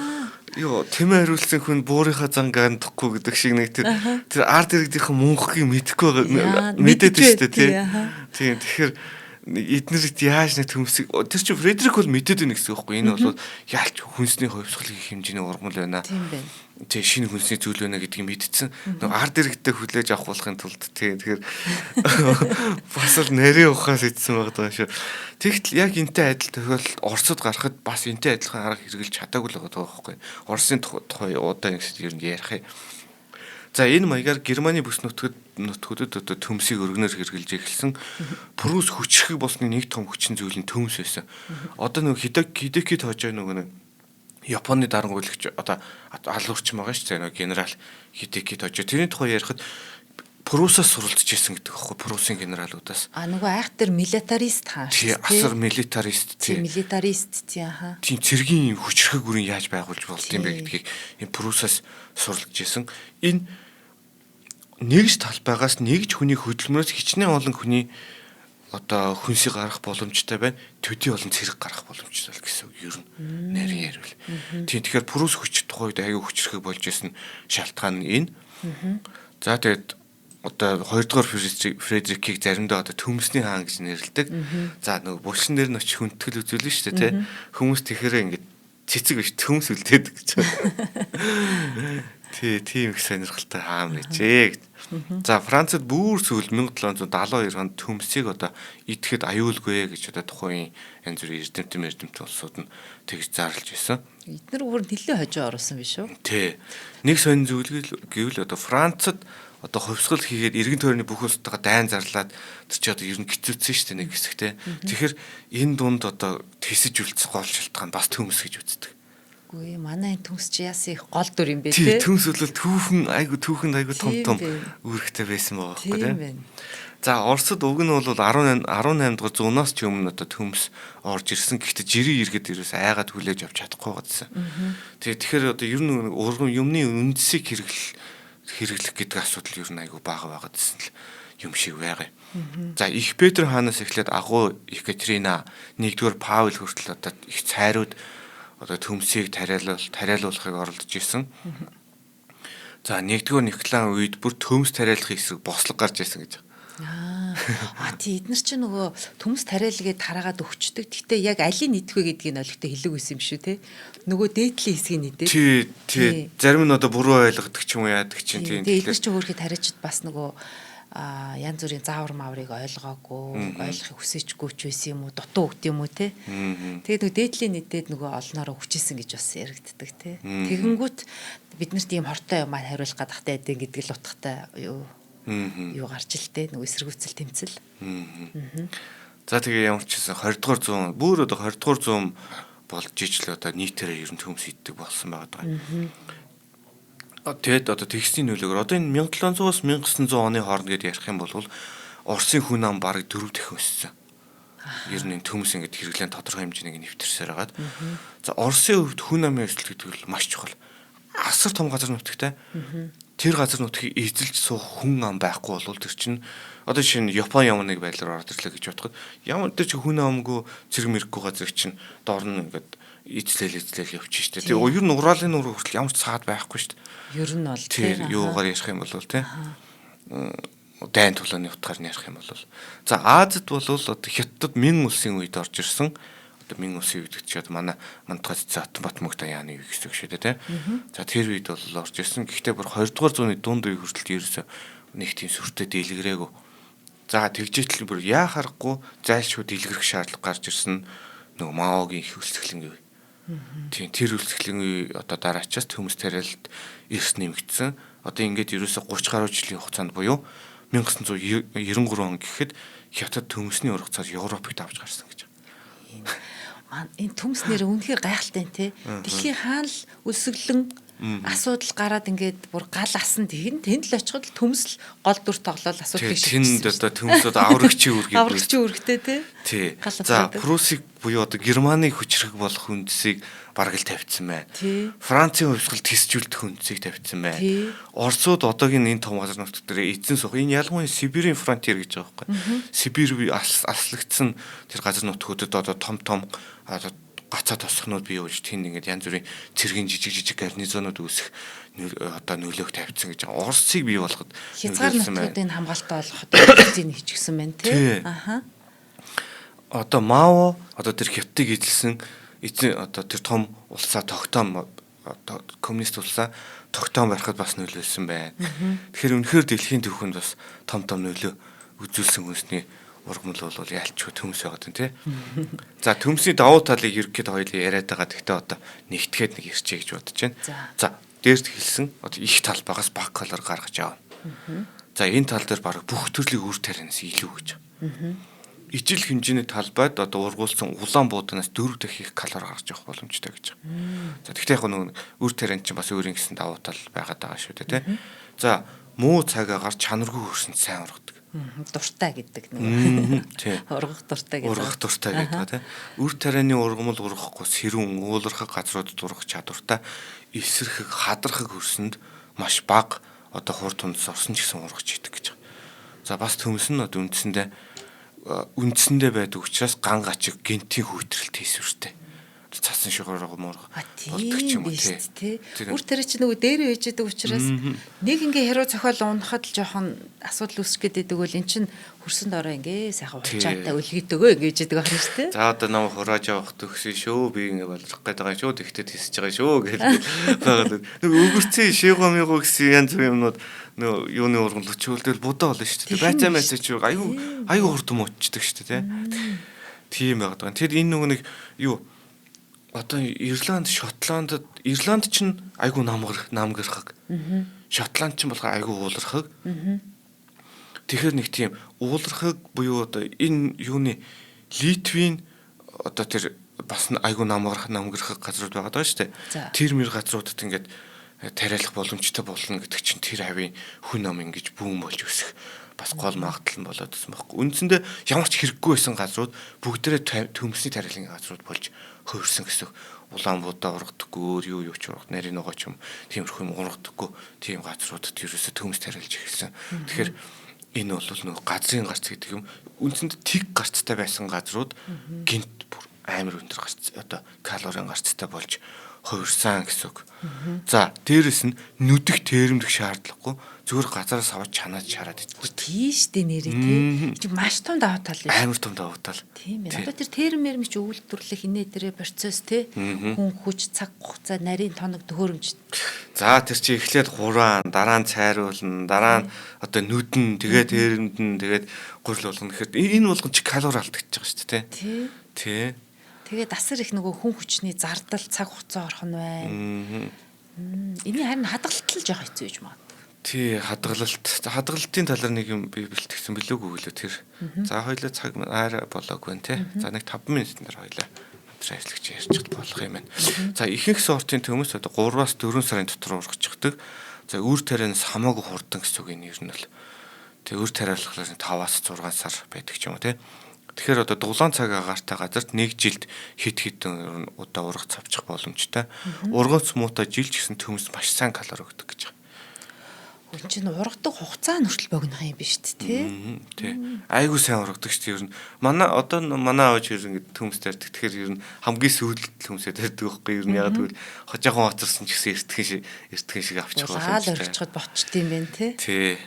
тэмээ хариулсан хүн буурийнхаа зангаа андахгүй гэдэг шиг нэг тэр арт иргэдийнхэн мөнхгийг мэдээд шүү дээ тий. Тийм тэгэхээр эднэрт яаж нэг төмсийг тэр чинь Фредерик бол мэдээд байна гэсэн үг байхгүй. Энэ бол яалч хүнсний хувьсгалын хэмжээний ургамал байна. Тийм байна. Тий шинэ хүнсний зүйл байна гэдгийг мэдсэн. Нэг арт иргэдтэй хүлээж авах болохын тулд тий тэгэхээр бас л нарийн ухаас идсэн байгаа шүү. Тэгтэл яг энтэй адил тохиолдолд Оросд гарахад бас энтэй адилхан арга хэрэгжилж чадаагүй л байгаа байхгүй. Оросын тухай удаа ингэж ер нь ярих юм. За энэ маягаар Германы бүс нутгуудад одоо төмсийг өргөнөөр хэрэгжилж эхэлсэн. Прус хүчрхэг болсны нэг том хүчин зүйл нь төмс байсан. Одоо нөгөө Хидэки Тожо нөгөө Японы дарангуйлагч одоо алуурч байгаа шүү дээ нөгөө генерал Хидэки Тожо. Тэрний тухай ярихад Прусаас суралцж ирсэн гэдэг аахгүй Прусын генералуудаас. Нөгөө айхтар милитарист хааш. Тий асар милитарист тий. Милитарист тий Тийм цэргийн хүчрхэг үрийн яаж байгуулж болд юм бэ гэдгийг энэ Прусаас суралцж ирсэн. Энэ нэгж талбайгаас нэгж хүний хөдөлмөрөөс хичнээн олон хүний одоо хүнсийг гаргах боломжтой байна. Төдий олон цэрэг гаргах боломжтой л гэсэн үг ер нь нарийн ярил. Тийм тэгэхээр Прус хүч тухайд аягүй хүчрхэг болж исэн шалтгаан нь энэ. За тэгээд одоо 2 дугаар Фредерикийг заримдаа одоо төмсний хаан гэж нэрлэдэг. За нөгөө булшин дээр нь очиж хүндэтгэл үзүүлнэ шүү дээ тий. Хүмүүс тэгэхээр ингэж цэцэг биш төмс үлдээдэг гэж. Тий, тийм их сонирхолтой хаан нэжээ гэж. За Францад бүр сүүл 1772 онд төмсийг одоо идэхэд аюулгүй гэж одоо тухайн янз бүрийн эрдэмтэн улсууд нь тэгж зарлж байсан. Эдгээр өөр нэлээд хожоо оруулсан биш үү? Тий. Нэг сонин зүйл гэвэл одоо Францад одоо хувьсгал хийгээд эргэн тойрны бүх улстайгаа дайн зарлаад тэр чи одоо ер нь гизүүцсэн шүү дээ нэг хэсэгтэй. Тэгэхээр энэ дунд одоо тэсэж үлдсэн гол шалтгаан бас төмс гэж үздэг. Үгүй манай төмс чи яасан их гол дүр юм бэ тий. Төмс бол түүхэнд айгу том үүрэгтэй байсан байгаа байхгүй тий. За Оросд уг нь бол 18 дугаар зуунаас ч өмнө одоо төмс орж ирсэн. Гэхдээ жирийн иргэд ерөөс айгаад хүлээж авч чадахгүй байсан. Тэгэхээр одоо ер нь ургам юмны үндсийг хэрэглэх гэдэг асуудал ер нь айгу бага байгаадсэн л юм шиг байгаа. За их Петр хаанаас эхлээд агуу Екатерина 1-р Паул хүртэл одоо их цайрууд одоо төмсийг тариалуулахыг оролдож исэн. За 1-р Николаын үед бүр төмс тариалахын эсрэг бослог гарч ирсэн гэж. Тий эднэр чинь нөгөө төмс тариалгээд тараагаад өгчдөг. Гэхдээ яг алийг нийтвэ гэдгийг олигтой хэлэг байсан юм шүү те. Нөгөө дээдлийн хэсгийг нийтээ. Тий. Зарим нь одоо буруу ойлгодог ч юм уу яадаг чинь тийм. Тэгээ эднэр чинь өөрөөр тариачд бас нөгөө янз бүрийн заавар маврыг ойлгоогүй, ойлгохыг хүсэжгүй ч байсан юм уу, дутуу өгд юм уу те. Тэгээд нөгөө дээдлийн нийтэд нөгөө олноороо хүчээсэн гэж бас яригддаг те. Тэгэнгүүт бид нарт ийм хортой юм хариулах гадахтай байдэн гэдэг л утгатай юу гарч илтэй нөгөө эсэргүүцэл тэмцэл. За тэгээ ямар ч гэсэн 20 дугаар зуун бүр одоо 20 дугаар зуун болж ижил одоо нийтээрээ ер нь төмс иддэг болсон байгаа. Тэгэд одоо тэгсний нөлөөгөөр одоо энэ 1700-аас 1900 оны хооронд гээд ярих юм бол Оросын хүн ам бараг 4 дахин өссөн. Ер нь төмс ингэж хэрэглэн тодорхой хэмжээний нэвтэрсээр хагаад. За Оросын хувьд хүн амын өсөлт гэдэг нь маш чухал. Асар том газар нутагтай. Тэр газар нутгийг эзэлж суух хүн ам байхгүй бол тэр чинь одоо шинэ Япон ямар нэг байдлаар орж ирлээ гэж бодоход ямар ч хүн амгүй цэрэг мэрэггүй газар чинь доор нь ингээд эзлээл явчих штэ. Тэгээ ер нь ураалын нуур хүртэл ямар ч цаад байхгүй штэ. Ер нь бол тийм юугаар ярих юм бол тийм дайн тулааны утгаар нь ярих юм бол за Азид бол одоо Хятад Мин улсын үед орж ирсэн. Одоо Мин улсын үед гэж манай Мантгад Затбат Мөгтаяаны юу гэсэн үг шүү дээ тийм. За тэр үед бол орж ирсэн. Гэхдээ бүр 20 дугаар зууны дунд үе хүртэл ерөөсөө нэг тийм сүртэй дийлгэрээгүй. За тэгжээтэл бүр яа харахгүй зайлшгүй дийлгэрэх шаардлага гарч ирсэн нөгөө Маогийн их үлсгэлэн үе. Тийм тэр үлсгэлэн үе одоо дараачаас төмс тариалт эрс нэмэгдсэн. Одоо ингээд ерөөсөө 30 гаруй жилийн хугацаанд буюу 1993 он гэхэд Хятад төмсний ургацаар Европыг давж гарсан гэж. Энэ төмс нэр үнэхээр гайхалтай те. Дэлхийн хаана л үлсгэлэн Асуудал гараад ингээд бүр гал асан тэнд л очиход төмсөл гол дүр тоглол асуудыг шийдсэн. Тэнд одоо төмсөд аврагчийн үргийг аврагчийн үргтэй тий. За Пруссийг буюу одоо Германы хүчрэг болох үндсийг бараг л тавьчихсан байна. Францын хувьсгал тисжүүлдэх үндсийг тавьчихсан байна. Оросууд одоогийн энэ том газар нутгт дээр эзэн сух энэ ялангуяа Сибирийн фронтир гэж байгаа байхгүй. Сибирь аслагдсан тэр газар нутгуудад одоо том одоо гацаа тосхнууд бий болж тэнд ингээд янз бүрийн цэргийн жижиг гарнизонууд үүсэх одоо нөлөөг тавьчихсан гэж байгаа. Оросыг бий болгоход хязгаар нутгуудыг хамгаалалтаа олгоход эзэн хийчихсэн байна тий. Аха. Одоо Мао одоо тэр хятадыг эзэлсэн эзэн одоо тэр том улсаа тогтоом одоо коммунист улсаа тогтоом барихад бас нөлөөлсөн байна. Тэгэхээр үнэхээр дэлхийн төвхөнд бас том нөлөө үзүүлсэн хүнсний ургамал бол яалчгүй төмс байгаа тийм тий. За төмсний давуу талыг ерөөхдөө хоёул яриад байгаа. Гэхдээ одоо нэгтгээд нэг ирчээ гэж бодож байна. За дээрд хэлсэн одоо их талбайгаас баг колор гаргаж авна. За энэ тал дээр баг бүх төрлийн үр тарианаас илүү гэж. Ижил хэмжээний талбайд одоо ургуулсан улаан бууданаас 4 дахин их калори гарч явах боломжтой гэж. За тэгтээ яг нэг үр тариан чинь бас өөрийн гэсэн давуу тал байгаад байгаа шүү дээ тий. За муу цаг агаар чанаргүй хөрсөнд сайн ургадаг. Дуртай гэдэг нэг. Ургах дуртай гэдэг. Ургах дуртай гэдэг тий. Үр тарианы ургамал ургахгүй сэрүүн уулархаг газруудад ургах чадвартай эсрэг хадрахыг хөрсөнд маш бага одоо хурд тундас орсон ч гэсэн ургаж идэг гэж. За бас төмс нь одоо үндсэндээ байдаг учраас ган гачиг гентийн хүйтрэлт хийсвэртэй. Цасан шугаараа муурах болдог ч юм уу тий. Үр тариа чи нөгөө дээр байж байгаа учраас нэг ингээ хэрүү цохол унахад л жоохон асуудал үүсэх гээд байдаг бол эн чин хөрсөнд ороо ингээ сайхан уучаатай үлгийдөгөө ингэж яадаг байна шүү дээ. За одоо нам хурааж авах төгсөн шүү. Би ингээ болгох гээд байгаа шүү. Тэгтээ тисэж байгаа шүү гэж байгаа. Нэг өгөрцөн шигомиго гэсэн янз бүрийн юмнууд нөө юуны ургамал өчөөлдөл будаа болно шүү дээ. Байцаа ч аюу хурд мөчдөг шүү дээ тий. Тийм байгаад байгаа. Тэгэд энэ нөгөө нэг юу одоо Ирланд, Шотландд Ирланд ч айгүй намгархаг. Шотланд ч болохоор айгүй уулархаг. Тэгэхээр нэг тийм уулархаг буюу одоо энэ юуны Литвийн одоо тэр бас айгүй намгархаг газрууд байгаа даа шүү дээ. Тэр мөр газруудад ингээд тариалах боломжтой болно гэдэг чинь тэр хавийн хүн ном ингэж бүүн болж өсөх бас гол магадлал нь болоод ирсэн байхгүй. Үндсэндээ ямар ч хэрэггүй байсан газрууд бүгдээрээ төмсний тариалгын газрууд болж хөрсөн гэсэн. Улаан будаа ургадаггүй, юу ч ургад нарийн ногоо ч юм тиймэрхүү юм ургадаггүй тийм газруудад ерөөсө төмс тариалж эхэлсэн. Тэгэхээр энэ бол нөгөө газрын гарц гэдэг юм. Үндсэндээ тэг гарцтай байсан газрууд гинт бүр амар өндөр гарц одоо калорийн гарцтай болж хувирсан гэсэн үг. За дээрэс нь нүдэх тэрэмдэх шаардлагагүй зүгээр газараас аваад чанаад шараад идэх. Тийш дээ нэрээ тий. Маш том давуу тал юм. Амар том давуу тал. Тийм ээ. Одоо тэр термэр мич үйлдвэрлэх инээ дээрээ процесс тий. Хүн хүч цаг хугацаа нарийн тоног төхөөрөмж. За тэр чи эхлээд хураан, дараа нь цайруулна, дараа нь одоо нүдэн, тэгээд тэрэмдэн, тэгээд гурил болгоно гэхэд энэ болгон чи калори алдчихж байгаа шүү дээ тий. Тий. Тэгээд асар их нөгөө хүн хүчний зардал цаг хугацаа орох нь байна. Эний харин хадгалалт л жоох хэцүү гэж магадгүй. Тий, хадгалалт. Хадгалалтын талаар нэг юм би бэлтгэсэн билүүгүй лөө тэр. За хоёлаа цаг арай болоогүй нэ тий. За нэг 5 минутын дараа хоёлаа тэр ажиллагч ярьчихд болох юм байна. За ихэнх сортын төмөс одоо 3-аас 4 сарын дотор ургачихдаг. За үр тарианаас хамаагүй хурдан гэсэн үг энэ ер нь бол. Тэг үр тариалахлаас 5-аас 6 сар байдаг ч юм уу тий. Тэгэхээр одоо дулаан цаг агаартай газарт нэг жилд хит удаа ургах цавчих боломжтой. Ургац муутай жилч гэсэн төмс маш сайн калори өгдөг гэж байна. Үн чинь ургадаг хугацаа нүртэл богинох юм биш үү тий? Тий. Айгуу сайн ургадаг шүү дээ. Ер нь манай аавч ер нь төмс тарьдаг. Тэгэхээр ер нь хамгийн сүүлд төмсөө тарьдаг байхгүй. Ер нь яг тэгвэл хожоохон хоцорсон ч гэсэн эртхэн шиг авчих боломжтой. Лаал өрчөд болчт юм байна тий. Тий.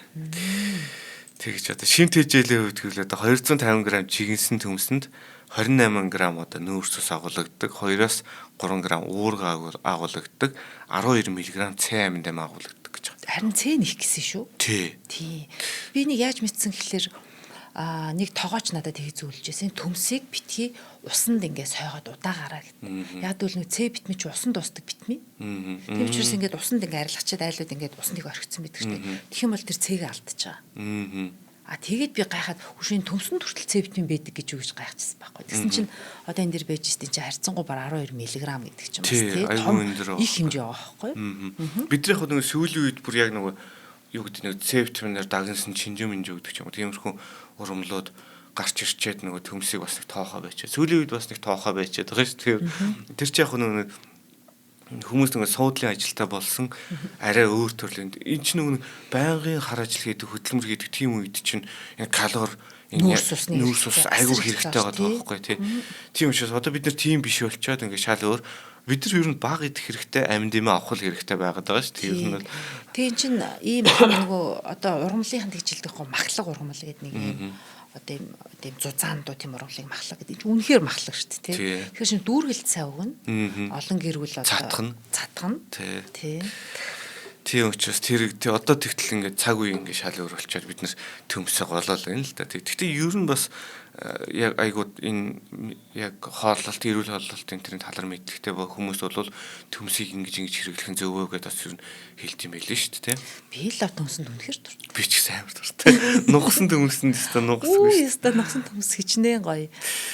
Тэгж одоо шимт хэмжээлийн хувьд гэвэл одоо 250 г чигэнсэн төмсөнд 28 г одоо нүүрс ус агуулдаг, 2-аас 3 г уурга агуулдаг, 12 мг цэ аминдам агуулдаг гэж байна. Харин цэ их гэсэн шүү. Тий. Би нэг яаж мэдсэн гэхэлэр нэг тогооч надад тийг зөвлөжсэн төмсийг битгий усанд ингээд сойгоод удаагаараа гэдэг. Яг л нэг цэ витамин чи усанд дуусдаг витамин. Тийм учраас ингээд усанд ингээд арилгачаад айлууд ингээд усанд их орхицсан байдаг шүү дээ. Тэгэх юм бол тэр цэгээ алдчихаа. Тэгээд би гайхаад хөшийн төмсөн хүртэл С витамин байдаг гэж юу гэж гайхчихсан байхгүй. Тэгсэн чинь одоо энэ дэр байж штий чи харьцангуй бар 12 мг гэдэг ч юм бас тий том их хэмжээ байгаа байхгүй. Бидний яг нэг сүүлийн үед бүр яг нэг юу гэдэг нэг С витаминаар дагнсан чинжээ минжээ гэдэг ч юм уу. Тиймэрхүү урамлууд гарч ирчээд нөгөө төмсийг бас нэг тоохоо байчаа. Сүүлийн үед бас нэг тоохоо байчаад байгаа шүү. Тэр чи яг нэг хүмүүс нэг суудлын ажилтаа болсон арай өөр төрлийн. Энэ ч нэг байнгын хар ажил хийдэг хөдөлмөр хийдэг тийм үед чинь калори нүүрс ус айгүй хэрэгтэй байгаа байхгүй тий. Тийм учраас одоо бид нар тийм биш болчоод ингээд шал өөр. Бид нар ер нь баг идэх хэрэгтэй, амьд юм авах хэрэгтэй байгаад байгаа шүү. Тийм нь бол тийм чинь ийм нөгөө одоо ургамлынхан тэгжилдэх гоо махлаг ургамл гэдэг нэг юм одоо ийм зузаандуу тийм ургамлыг махлаг гэдэг чинь үнэхээр махлаг шүү дээ тий. Тэгэхээр чинь дүүргэлт сайн өгнө. Олон гэрүүл одоо цатгана. Тий. Тийм учраас тэр одоо тэгтэл ингээд цаг үе ингээд шал өөр болчиход бид нар төмсөө голоол байна л да. Тэгтээ ер нь бас яг айгууд энэ яг хооллолт, эрүүл хооллолтын тэрний талар мэдрэхтэй хүмүүс бол төмсийг ингэж хэрэглэх нь зөв үү гэдээ бас ер нь хэлж юм байлээ шүү дээ. Би л төмсөнд үнэхээр дуртай. Би ч гэсэн амар дуртай. Нугсан төмсөнд өстө нугсгүй. Үгүй өстө нугсан төмс хичнээн гоё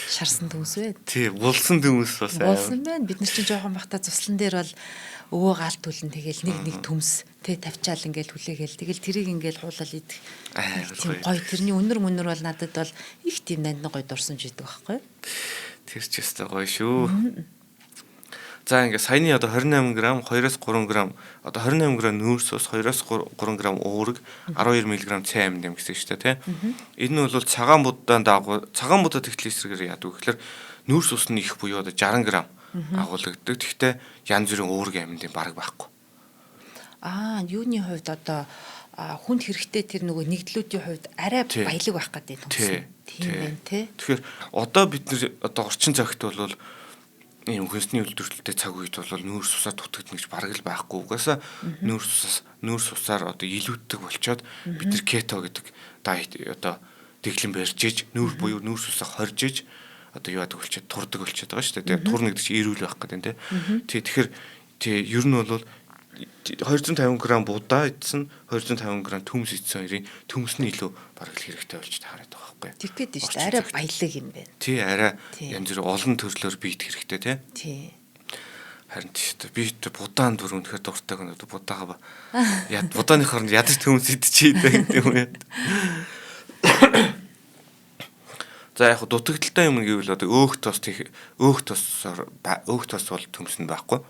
шарсан төмс вэ. Тий, булсан төмс бас амар. Булсан байна. Бид нар чинь жоохон бахта цуслан дээр бол өвөө гаалт түлэн тэгэл нэг төмс тэ тавьчаал ингээл хүлээгээл тэгэл тэрийг ингээл хуулаад идэх. Тийм гоё тэрний үнэр бол надад бол их тийм нандин гоё дурсамж идэг байхгүй. Тэр ч өстой гоё шүү. За ингээ саяны одоо 28 г, 2-3 г одоо 28 г нүүрс ус, 2-3 г уурэг, 12 мг С амин гэсэн шүү дээ, тий. Энэ нь бол цагаан буддаан тэгтэл эсрэгээр яадаг гэхээр нүүрс ус нь их буюу одоо 60 г агуулдаг. Гэхдээ янз бүрийн уурэг амин бараг байхгүй. Юуны хувьд одоо хүнд хэрэгтэй тэр нөгөө нэгдлүүдийн хувьд арай баялаг байх гэдэг юм. Тийм байна тий. Тэгэхээр одоо бид нар одоо орчин цагт бол ийм хүнсний үйлдвэрлэлтэй цаг үед бол нүүрс усаар дутагдана гэж бараг л байхгүй. Угаасаа нүүрс усаар одоо илүүддэг болчоод бид нар кето гэдэг дайет одоо дэглэм барьж иж нүүр буюу нүүрс усаа хорж иж одоо юу яадаг болчиход турдаг болчиход байгаа шүү дээ. Турна гэдэг чинь эрүүл байх гэдэг тийм. Тэгэхээр ер нь бол 250 г будаа идсэн 250 г төмс идсэн хоёрын төмсний илүү бараг л хэрэгтэй болж таараад байгаа байхгүй. Тэгэхэд тийм шүү дээ. Арай баялаг юм байна. Тий, арай янз бүр олон төрлөөр биед хэрэгтэй тий. Тий. Харин тийм би будаан дүр үнэхээр дуртай гэнэ будаага будааны хооронд ядаж төмс идчихээ гэдэг юм яа. За яг дутагдaltaй юм гэвэл одоо өөх тос бол төмс нь байхгүй.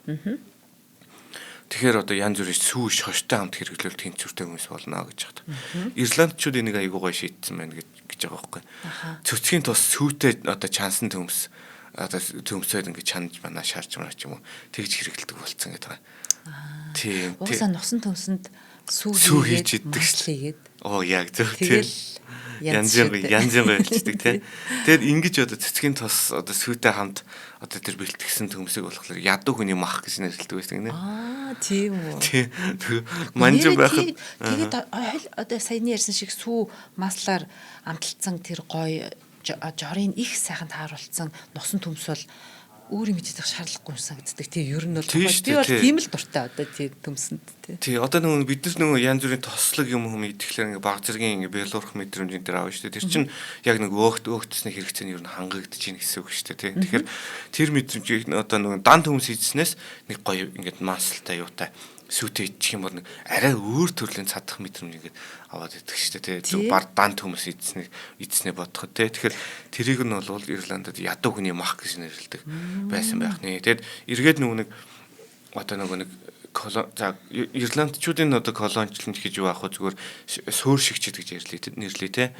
Тэгэхээр одоо янз бүрийн сүү шоштой хамт хэрэглүүл тэнцвэртэй хүмүүс болно гэж байна. Ирландчууд энийг айгуу гоё шийдсэн байна гэж байгаа байхгүй. Цөцгийн тус сүүтэй одоо чансан төмс одоо төмсөд ингэ чанаж манай шаарч маа ч юм уу тэгж хэрэглэдэг болцсон гэдэг байгаа. Тийм. Уусаа нусан төмсөнд сүү хийж иддэг хийгээд. Яг зөв тийм. Янз бүрийн болчдөг тийм. Тэгэд ингэж одоо цэцгийн тус одоо сүүтэй хамт одоо тэр бэлтгэсэн төмсөг болохоор ядуу хүний мах гэж нэрлэдэг байсан гинэ. Тийм үү. Тийм. Манжин байхад тэгээд одоо саяны ярьсан шиг сүү маслаар амталцсан тэр гоё жорын их сайхан тааруулсан носон төмс бол өөрийн мэддэг шаардлагагүй санагддаг. Тийм ер нь бол би бол тийм л дуртай одоо тийм төмсөнд тийм. Тийм одоо нөгөө бид нар нөгөө янз бүрийн тослог юм идэхлээр ингээ баг зэргийн ингээ биологи мэдрэмжийн дээр авна шүү дээ. Тэр чинь яг нэг өөгтсний хэрэгцээний ер нь хангагдаж ийн гэсэн үг шүү дээ. Тэгэхээр тэр мэдрэмжийг одоо нөгөө дан төмс хийснээс нэг гоё ингээ маслтай юутай сүүтэй идчих юм бол нэг арай өөр төрлийн цадах мэдрэмж ингээд аваад идэх шүү дээ. Тэгээ бар дан төмс идснээ бодоход тэгэхээр тэрийг нь бол Ирландд ядуу хүний мах гэж нэрлэдэг байсан байх нэ. Тэгэд эргээд нөгөө нэг одоо нөгөө нэг за Ирландчуудын одоо колончлолт гэж юу аах вэ зүгээр суур шигчд гэж нэрлэе те.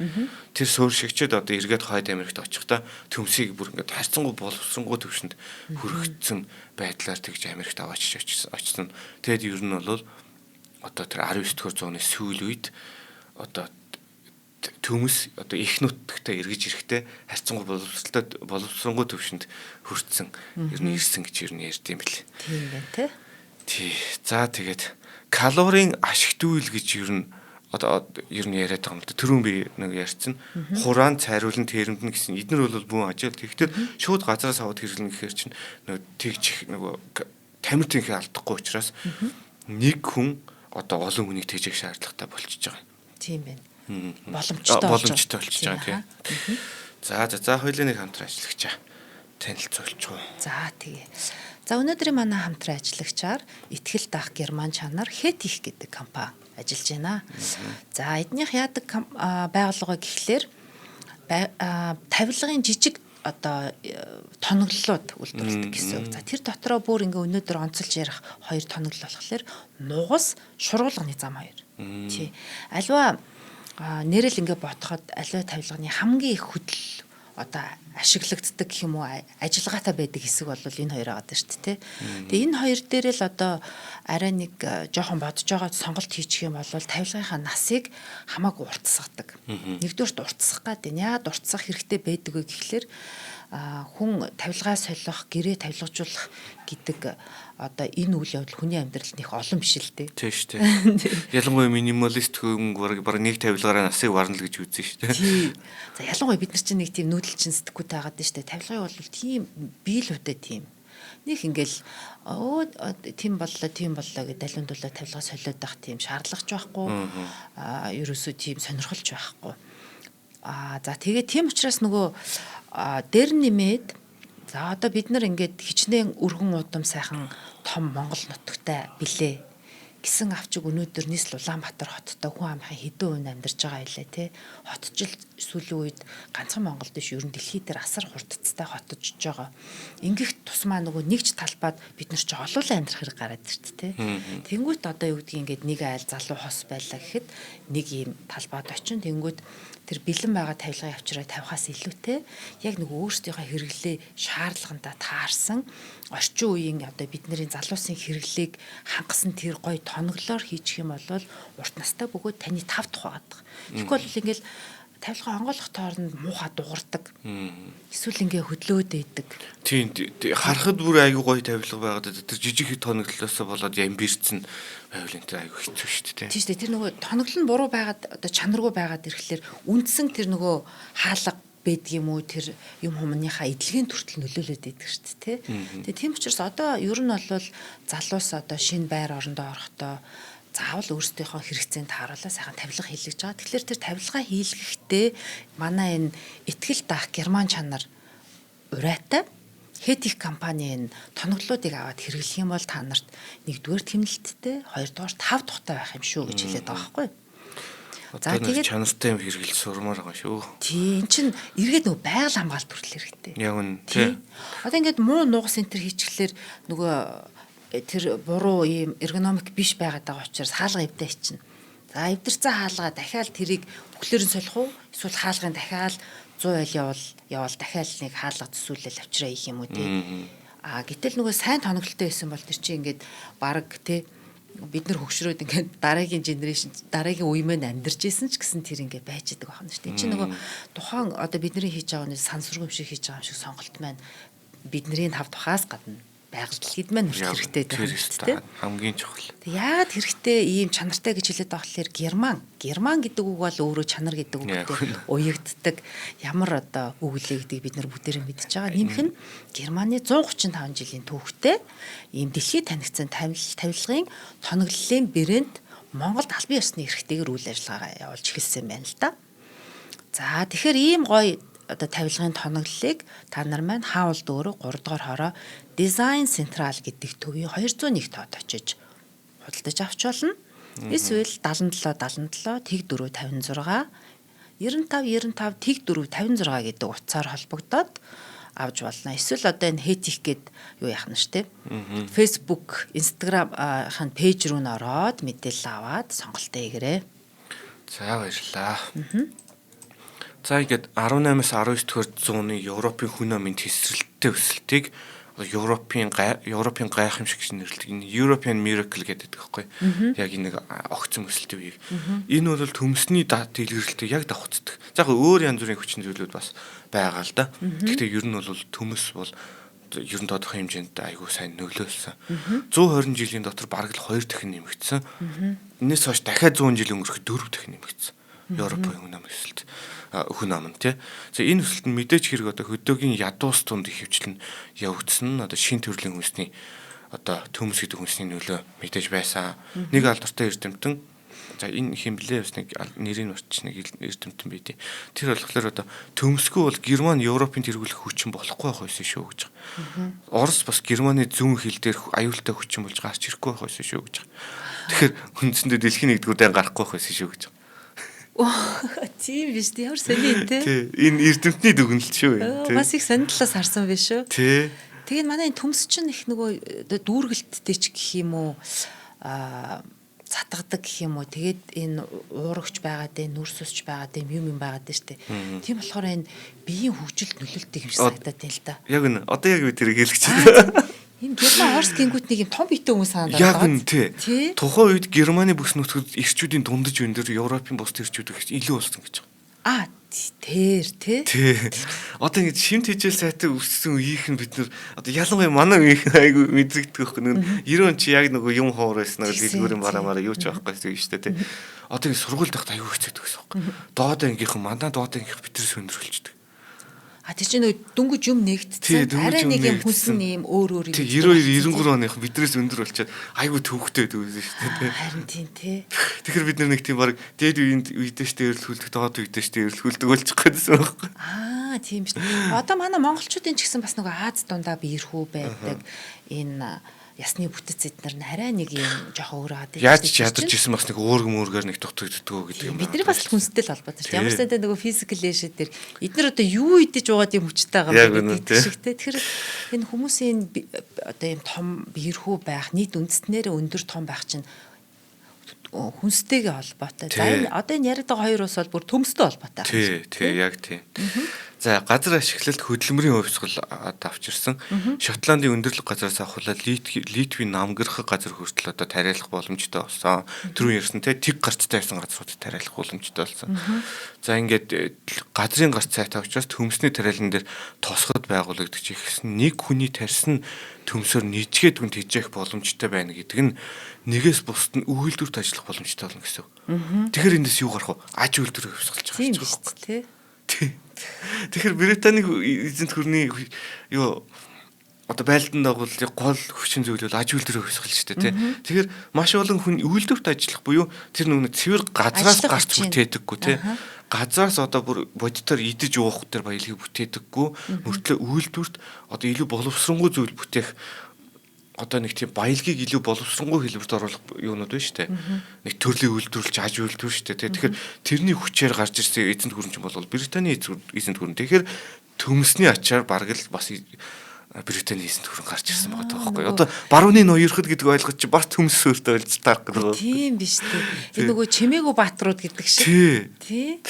Тэр суур шигчд одоо эргээд Хойд Америкт очихдаа төмсийг бүр ингээд харьцангуй боловсронгуй төвшөнд хүрэгдсэн байдлаар тэгж Америкт аваачиж очсон. Тэгэд ер нь бол одоо тэр 19-р зууны сүүл үед одоо төмс одоо их нутагтаа эргэж ирэхдээ харьцангуй боловсронгуй төвшөнд хүрсэн ер нь ирсэн гэж ер нь ярьд юм бэл. Тийм байна те. Тий. За тэгээд калорийн ашигтүүл гэж ер нь одоо ер нь яриад байгаа юм л да. Түрүүн би нэг ярьсан. Хураан цайруулан тэрэмдэн гэсэн. Эднэр бол бүүн ажил. Тэгэхдээ шууд газраас аваад хэрэглэнэ гэхээр чинь нөгөө тэгж нөгөө тамир тэнхээ алдахгүй учраас нэг хүн одоо олон хүнийг тэжээх шаардлагатай болчихж байгаа. Тийм байна. боломжтой болж байгаа тийм. За хоёулаа нэг хамтран ажиллагчаа танилцуулчих. За тэгээ. За өнөөдрийн манай хамтран ажиллагчаар Итгэл даах Герман чанар Хэтих гэдэг компани ажиллаж байна. За эднийх яадаг байгууллага гэхлээр тавилгын жижиг одоо тоноглолууд үйлдвэрлэдэг гэсэн. За тэр дотроо бүр ингээ өнөөдөр онцолж ярих хоёр тоноглол болохоор нугас, шургуулганы зам хоёр. Тий. Аливаа нэрэл ингээ ботход аливаа тавилганы хамгийн их хөдөл одоо ашиглагддаг гэх юм уу ажиллагаатай байдаг хэсэг бол энэ хоёр байгаа даа шүү дээ. Тэгээ энэ хоёр дээр л одоо арай нэг жоохон бодож байгаа сонголт хийчих юм бол тавилгынхаа насыг хамаагүй уртсгадаг. Нэгдүгээрт уртсгах гэдэг нь яагаад уртсгах хэрэгтэй байдаг вэ гэхлээр хүн тавилгаа солих, гэрээ тавилгажуулах гэдэг одоо энэ үйл явдал хүний амьдралд их олон биш л дээ. Тийм шүү дээ. Ялангуяа минималист хүн бараг нэг тавилгаараа насыг варна л гэж үзэн шүү дээ. Тийм. За ялангуяа бид нар чинь нэг тийм нүүдэлчин сэтгүүтэй байгаад шүү дээ. Тавилгыг бол тийм бие л үдэ тийм. Нэг ингээл тийм боллоо гэдэг далиндуулаа тавилгаа солиод байх тийм шаардлагач байхгүй. Ерөөсөө тийм сонирхолж байхгүй. За тэгээ тийм учраас нөгөө дээр нэмээд за одоо бид нар ингээд хичнээн өргөн удам сайхан том Монгол нутагтай билээ гэсэн авчиг өнөөдөр нийслэл Улаанбаатар хоттой хүн амын хэдэн үн амьдарч байгаа байлаа те. Хотч л сүүлийн үед ганцхан Монголд биш ер нь дэлхий дээр асар хурдцтай хотжж байгаа. Ингээх тусмаа нөгөө нэгж талбайд бид нар ч олуулан амьдрах хэрэг гараад ирт те. Тэнгүүт одоо юу гэдгийг ингээд нэг айл залуу хос байлаа гэхэд нэг ийм талбайд очин тэнгүүт тэр бэлэн байгаа тавилгын авчраа тавихаас илүүтэй яг нэг өөрсдийнхөө хэрэглээ шаардлагандаа таарсан орчин үеийн одоо бидний залуусын хэрэглээг хангасан тэр гоё тоноглоор хийчих юм бол урт настай бөгөөд таны тав тух байгаа. Тэгэхгүй бол ингээл тавилгаа онгойлгох тооронд муухай дуурдаг. Эсвэл ингээ хөдлөөд идэг. Тийм харахад бүр айгүй гоё тавилга байгаад тэр жижиг тоноглолоосоо болоод ямбирцэн байвал энэ айгүй хэцүү шүү дээ. Тийм шүү дээ. Тэр нөгөө тоноглол нь буруу байгаад одоо чанаргүй байгаад ирэхлээр үндсэн тэр нөгөө хаалга байдаг юм уу тэр юм хүмүүнийхээ эдлэгийн төртөл нөлөөлөд идэг шүү дээ. Тэгээ тийм учраас одоо ер нь бол залуус одоо шинэ байр орондоо орохдоо заавал өөрсдийнхөө хэрэгцээнд тааруулаа сайхан тавилга хийлгэж байгаа. Тэгэхээр тэр тавилгаа хийлгэхдээ манай энэ Итгэл даах Герман чанар урайтай Хэтих компанийн тоноглолуудыг аваад хэрэглэх юм бол та нарт нэгдүгээр тэмнэлттэй, хоёрдугаар тав тухтай байх юм шүү гэж хэлээд байгаа байхгүй юу? За тэгээд чанартай юм хэрэгэл сурмаар байгаа шүү. Тийм эн чинь эргээд нөгөө байгаль хамгаалалт хүртэл хэрэгтэй. Яг нь тийм. Одоо ингээд муу нугас энтер хийчихлээр нөгөө тэр буруу ийм эргономик биш байгаад байгаа учраас хаалга эвдээ чинь. За эвдэрсэн хаалгаа дахиад тэрийг бүхлээрэн солих уу? Эсвэл хаалгын дахиад 100 айл явал дахиад нэг хаалга төсөөлөл авчраа хийх юм уу тий. Гэтэл нөгөө сайн тоноглолтой байсан бол тэр чинь ингээд баг тий бид нар хөгшрөөд ингээд дараагийн генерашн дараагийн үе мэн амьдарч исэн ч гэсэн тэр ингээд байж идэг байна шүү дээ. Энд чинь нөгөө тухайн одоо бидний хийж байгаа нэг сансургын шиг хийж байгаа юм шиг сонголт маань бидний тав тухаас гадна байгаль дэлхийд маань хэрэгтэй байх хэрэгтэй. Хамгийн чухал. Яагаад хэрэгтэй ийм чанартай гэж хэлээд байгаа болохоор Герман гэдэг үг бол өөрөө чанар гэдэг үгтэй уягддаг. Ямар одоо үг лээ гэдгийг бид нар бүгдээрээ мэдж байгаа. Нэмэх нь Германы 135 жилийн түүхтэй ийм дэлхийд танигдсан тавилгын тоноглолын брэнд Монголд албан ёсны эрхтэйгээр үйл ажиллагаа явуулж эхэлсэн байна л да. За тэгэхээр ийм гоё одоо тавилгын тоноглолыг та нар маань хаавал дөөрө 3 дугаар хороо Design Central гэдэг төвийн 201 тоод очиж худалдаж авч болно. Эсвэл 77 тэг 4 56 95 тэг 4 56 гэдэг утсаар холбогдоод авч болно. Эсвэл одоо энэ Хэтих гээд юу яах нь штэ. Facebook, Instagram хаан пэйж рүү н ороод мэдээлэл аваад сонголтоо хийгээрэй. За баярлалаа. За ингээд 18-аас 19 дэх зууны Европын хүн амын тесрэлттэй өсөлтийг Европын гайхамшиг гэж нэрлэдэг. Энэ European Miracle гэдэг байхгүй. Яг энэ огцон өсөлтийн үеийг. Энэ бол төмсний дэлгэрэлтийг яг давхцдаг. За яг өөр янз бүрийн хүчин зүйлүүд бас байгаа л да. Гэхдээ ер нь бол төмс бол ер нь тодорхой хэмжээнд айгүй сайн нөлөөлсөн. 120 жилийн дотор бараг л 2 дахин нэмэгдсэн. Энэс хойш дахиад 100 жил өнгөрөхөд 4 дахин нэмэгдсэн. Европын хүн ам өсөлт. Хүн ам тий. За энэ өсөлт нь мэдээж хэрэг одоо хөдөөгийн ядуус тунд их хвчлэн явагдсан. Одоо шин төрлийн хүнсний одоо төмс гэдэг хүнсний нөлөө мэдээж байсан. Нэг алдартай эрдэмтэн За энэ хэмблээ бас нэг нэрийг марч нэг эрдэмтэн байдیں۔ Тэр болохоор одоо төмсгөө бол Герман Европын тэргүүлэх хүчин болохгүй байх байсан шүү гэж байгаа. Орос бас Германы зүүн хил дээр аюултай хүчин болж гарч ирэхгүй байх байсан шүү гэж байгаа. Тэгэхээр үндсэндээ дэлхийн нэгдүгээр дан гарахгүй байх байсан шүү гэж байгаа. Тийм биш тийм ямар сони те. Тий. Энэ эрдэмтний дүгнэлт шүү. Бас их сонирхлоос харсан биш үү? Тий. Тэгээд манай төмс чинь их нөгөө дүүргэлттэй ч гэх юм уу цатгадаг гэх юм уу. Тэгээд энэ уурагч байгаад байна, нүрс усч байгаад байна, юм байгаад байна штэ. Тийм болохоор энэ биеийн хөгжилд нөлөөлдөг юм шиг санагдаад байна л да. Яг энэ одоо яг би тэрийг хэлэх гэж байна. Энэ Герман Орос гингүүд нэг юм том биетэй хүмүүс санагдаад байна. Яг энэ тий. Тухайн үед Германы бүс нутгад ирчүүдийн дундаж өндөр Европын бус ирчүүд илүү болсон гэж байгаа. Тэр тий. Одоо ингэ шимт хижээл сайтай өссөн үеийнх нь бид нар одоо ялангуяа манай үеийнх айгу мэдрэгдэх байхгүй нэг 90 он чи яг нөгөө юм хоор байсан нэг дэлгүүрийн барамаараа юу ч байхгүй шүү дээ тий. Одоо ингэ сургуульд байхад айгу хэцээд байсан байхгүй. Доод ангийнхан манай доод ангийнх бид нар сонирхолчдөг. Тэр чинь нөгөө дөнгөж юм нэгдсэн. Арай нэг юм хүнсэн юм өөр юм. 92 93 оных биднээс өндөр болчиход айгу төвхтэй дүүсэн шүү дээ. Харин тийм тий. Тэгэхээр бид нар нэг тийм баг дээд үедээштэй эрэлхүүлдэг, доод үедээштэй эрэлхүүлдэг болчих гэсэн байхгүй. Тийм шүү дээ. Одоо манай монголчуудын ч гэсэн бас нөгөө Аз дундаа биерхүү байдаг. Энэ ясны бүтэц эднэр нь арай нэг юм жоохон өөр хаад. Яаж ядарч исэн бас нэг уургаар нэг дутагддгөө гэдэг юм. Бидний бас хүнстэй л холбоотой шүү. Ямар ч сайтай нөгөө физикал эшэ дээр эднэр одоо юу идэж уугаад юм хүчтэй байгаа юм гэдэг шиг те. Тэгэхээр энэ хүмүүсийн одоо юм том биерхүү байх, нийт үндэстнээр өндөр том байх чинь хүнстэйгээ холбоотой. За энэ одоо энэ яриад байгаа хоёр ус бол бүр төмстэй холбоотой. Тий, яг тий. За газар ашиглалт хөдөлмөрийн хувьсгал авчирсан. Шотландын өндөрлөг газраас авахлаа Литвийн намгэрх газар хүртэл одоо тариалах боломжтой болсон. Түрүүн ярьсан те тэг гарцтай байсан газруудад тариалах боломжтой болсон. За ингээд газрын гарц сайтай учраас төмсний тариалан дээр тосгод байгуулагдаж ирсэн. Нэг хүний тарьсан төмсөөр нийцгээд үнд хийжих боломжтой байна гэдэг нь нэгээс бусд нь үйлдвэрт ажиллах боломжтой болно гэсэн. Тэгэхээр эндээс юу гарах вэ? Аж үйлдвэрийг хувьсгалж байгаа юм шүү дээ. Тий. Тэгэхээр Британий эзэнт гүрний юу одоо байлдан дагуул гол хүчин зүйл бол аж үйлдвэрийг хувьсгал шүү дээ тий. Тэгэхээр маш олон хүн үйлдвэрт ажиллах буюу тэр нүг цэвэр газраас гарч бүтээдэггүй тий. Газраас одоо бүр бодитоор идэж уух дээр баялагийг бүтээдэггүй. Мөртлөө үйлдвэрт одоо илүү боловсронгуй зүйл бүтээх одоо нэг тийм баялагийг илүү боловсронгуй хэлбэрт оруулах юунууд байна шүү дээ. Нэг төрлийн үйлдвэрлэж аж үйлдвэр шүү дээ. Тэгэхээр тэрний хүчээр гарч ирсэн эзэнт гүрэн чинь бол Британий эзэнт гүрэн. Тэгэхээр төмсний ачаар бараг л бас Британий эзэнт гүрэн гарч ирсэн байгаа байхгүй. Одоо барууны ноёрход гэдэг ойлголт чинь бас төмс суурьтай болж таарах гэдэг. Тийм биш үү. Энэ нөгөө чимээгүй баатрууд гэдэг шиг. Тий.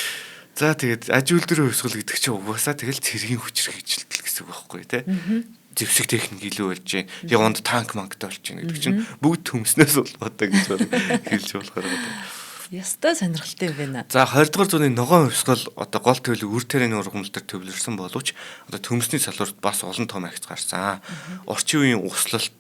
За тэгээд аж үйлдвэрийн хувьсгал гэдэг чинь угаасаа тэгэл цэргийн хүчээр хийжилтэл гэсэн үг байхгүй тий. Зэвсэг техник илүү болж байна. Яванд танк мангтай болж байна гэдэг чинь бүгд төмснөөс болоотой гэж хэлж болохоор байна. Ястай сонирхолтой юм байна. За 20 дугаар зууны ногоон хувьсгал одоо гол төлөв үр тарианы ургамал дээр төвлөрсөн боловч одоо төмсний салбарт бас олон том агц гарсан. Орчин үеийн услалт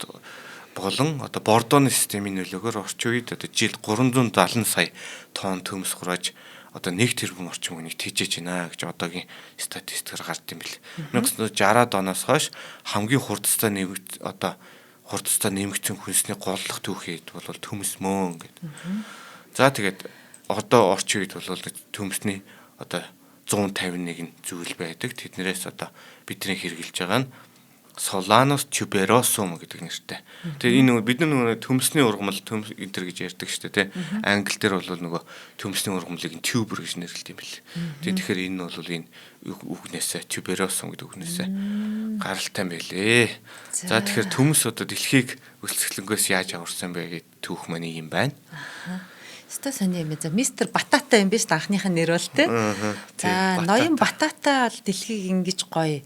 болон одоо бордооны системийн нөлөөгөөр орчин үед одоо жил 370 сая тонн төмс хурааж одоо 1 тэрбум орчим хүнийг тэжээж байна гэж одоогийн статистикээр гард юм бэл. 1960-аад оноос хойш хамгийн хурдтай нэмэгдсэн хүнсний голлох түүхийд бол төмс мөн гэдэг. За тэгээд одоо орчин үед бол төмсний одоо 151 зүйл байдаг. Тэднэрээс одоо бидний хэрэгжилж байгаа нь Solanus tuberosum гэдэг нэртэй. Тэгээ энэ бид нар төмсний ургамал төмс энтер гэж ярьдаг шүү дээ, тий. Англи дээр бол нөгөө төмсний ургамлыг tuber гэж нэрлэдэг юм бэл. Тэгэхээр энэ бол энэ үгнээсээ tuberosum гэдэг үгнээсээ гаралтай юм байлээ. За тэгэхээр төмс одоо дэлхийг өлсгөлөнгөөс яаж аварсан бэ гэдэг түүх маань юм байна. Ста сони юм за мистер Батата юм биш анхныхын нэр бол тий. За ноён Батата бол дэлхийг ингэж гоё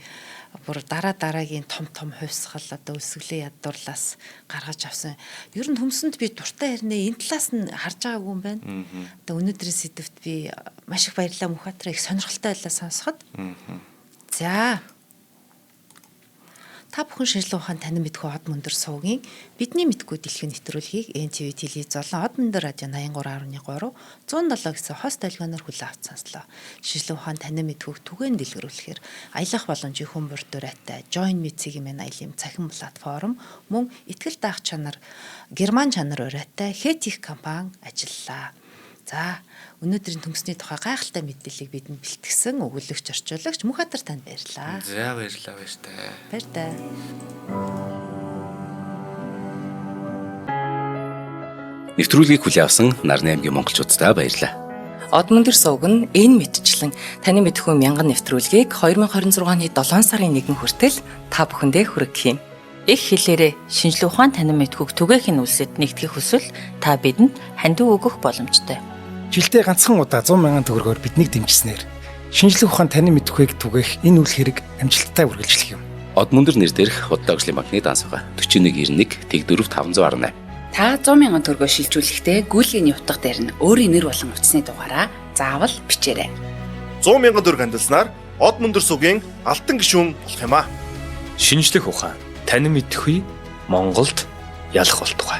бүр дараагийн том хувьсгал одоо өсгөлийн ядуурлаас гаргаж авсан. Ер нь төмсөнд би дуртай хэрнээ энэ талаас нь харж байгаагүй юм байна. Одоо өнөөдрийн сэдвт би маш их баярлалаа Мухатраа их сонирхолтой байлаа сонсоход. За та бүхэн шинжлэх ухаан танин мэдхүү од мөндөр сувгийн бидний мэдхүү дэлхийн нэвтрүүлгийг NTV телевиз болон од мөндөр радио 83.3 107 гэсэн хост толгойноор хүлээн авч сонслоо. Шинжлэх ухаан танин мэдхүүг түгээн дэлгэрүүлэхээр аялах боломжийн хүн бүр дурайтай Join Me цэгийн мэн аялын цахим платформ мөн ихтгэл даах чанар Герман чанар урайтай Хэтих компани ажиллалаа. За өнөөдрийн төмсний тухай гайхалтай мэдээллийг бидэнд бэлтгэсэн өгүүлэгч орчуулагч Мөнхбаатар танд баярлалаа. За баярлалаа баяртай. Баяртай. Нэвтрүүлгийг хүлээн авсан Нарны аймгийн монголчуудаа баярлалаа. Одмондөр сувг нь энэ мэдчлэн таны мэдхүй мянган нэвтрүүлгийг 2026 оны 7 сарын 1 хүртэл та бүхэндээ хүргэх юм. Их хэлээрээ шинжлэх ухаан танин мэдхүйг түгээх нь үлсэд нэгтгэх хүсвэл та бидэнд хандив өгөх боломжтой. Жилдээ ганцхан удаа 100 мянган төгрөгөөр биднийг дэмжснээр шинжлэх ухаан танин мэдхүйг түгээх энэ үйл хэрэг амжилттай үргэлжлэх юм. Одмондөр нэр дээрх Худал ажлын банкны дансага 4191 Тэг 4518. Та 100 мянган төгрөгөөр шилжүүлэхдээ гүйлгээний утга дээр нь өөрийн нэр болон утасны дугаараа заавал бичээрэй. 100 мянган төгрөг хандалснаар Одмондөр сувгийн алтан гишүүн болох юм а. Шинжлэх ухаан танин мэдхгүй Монголд ялах болтугай.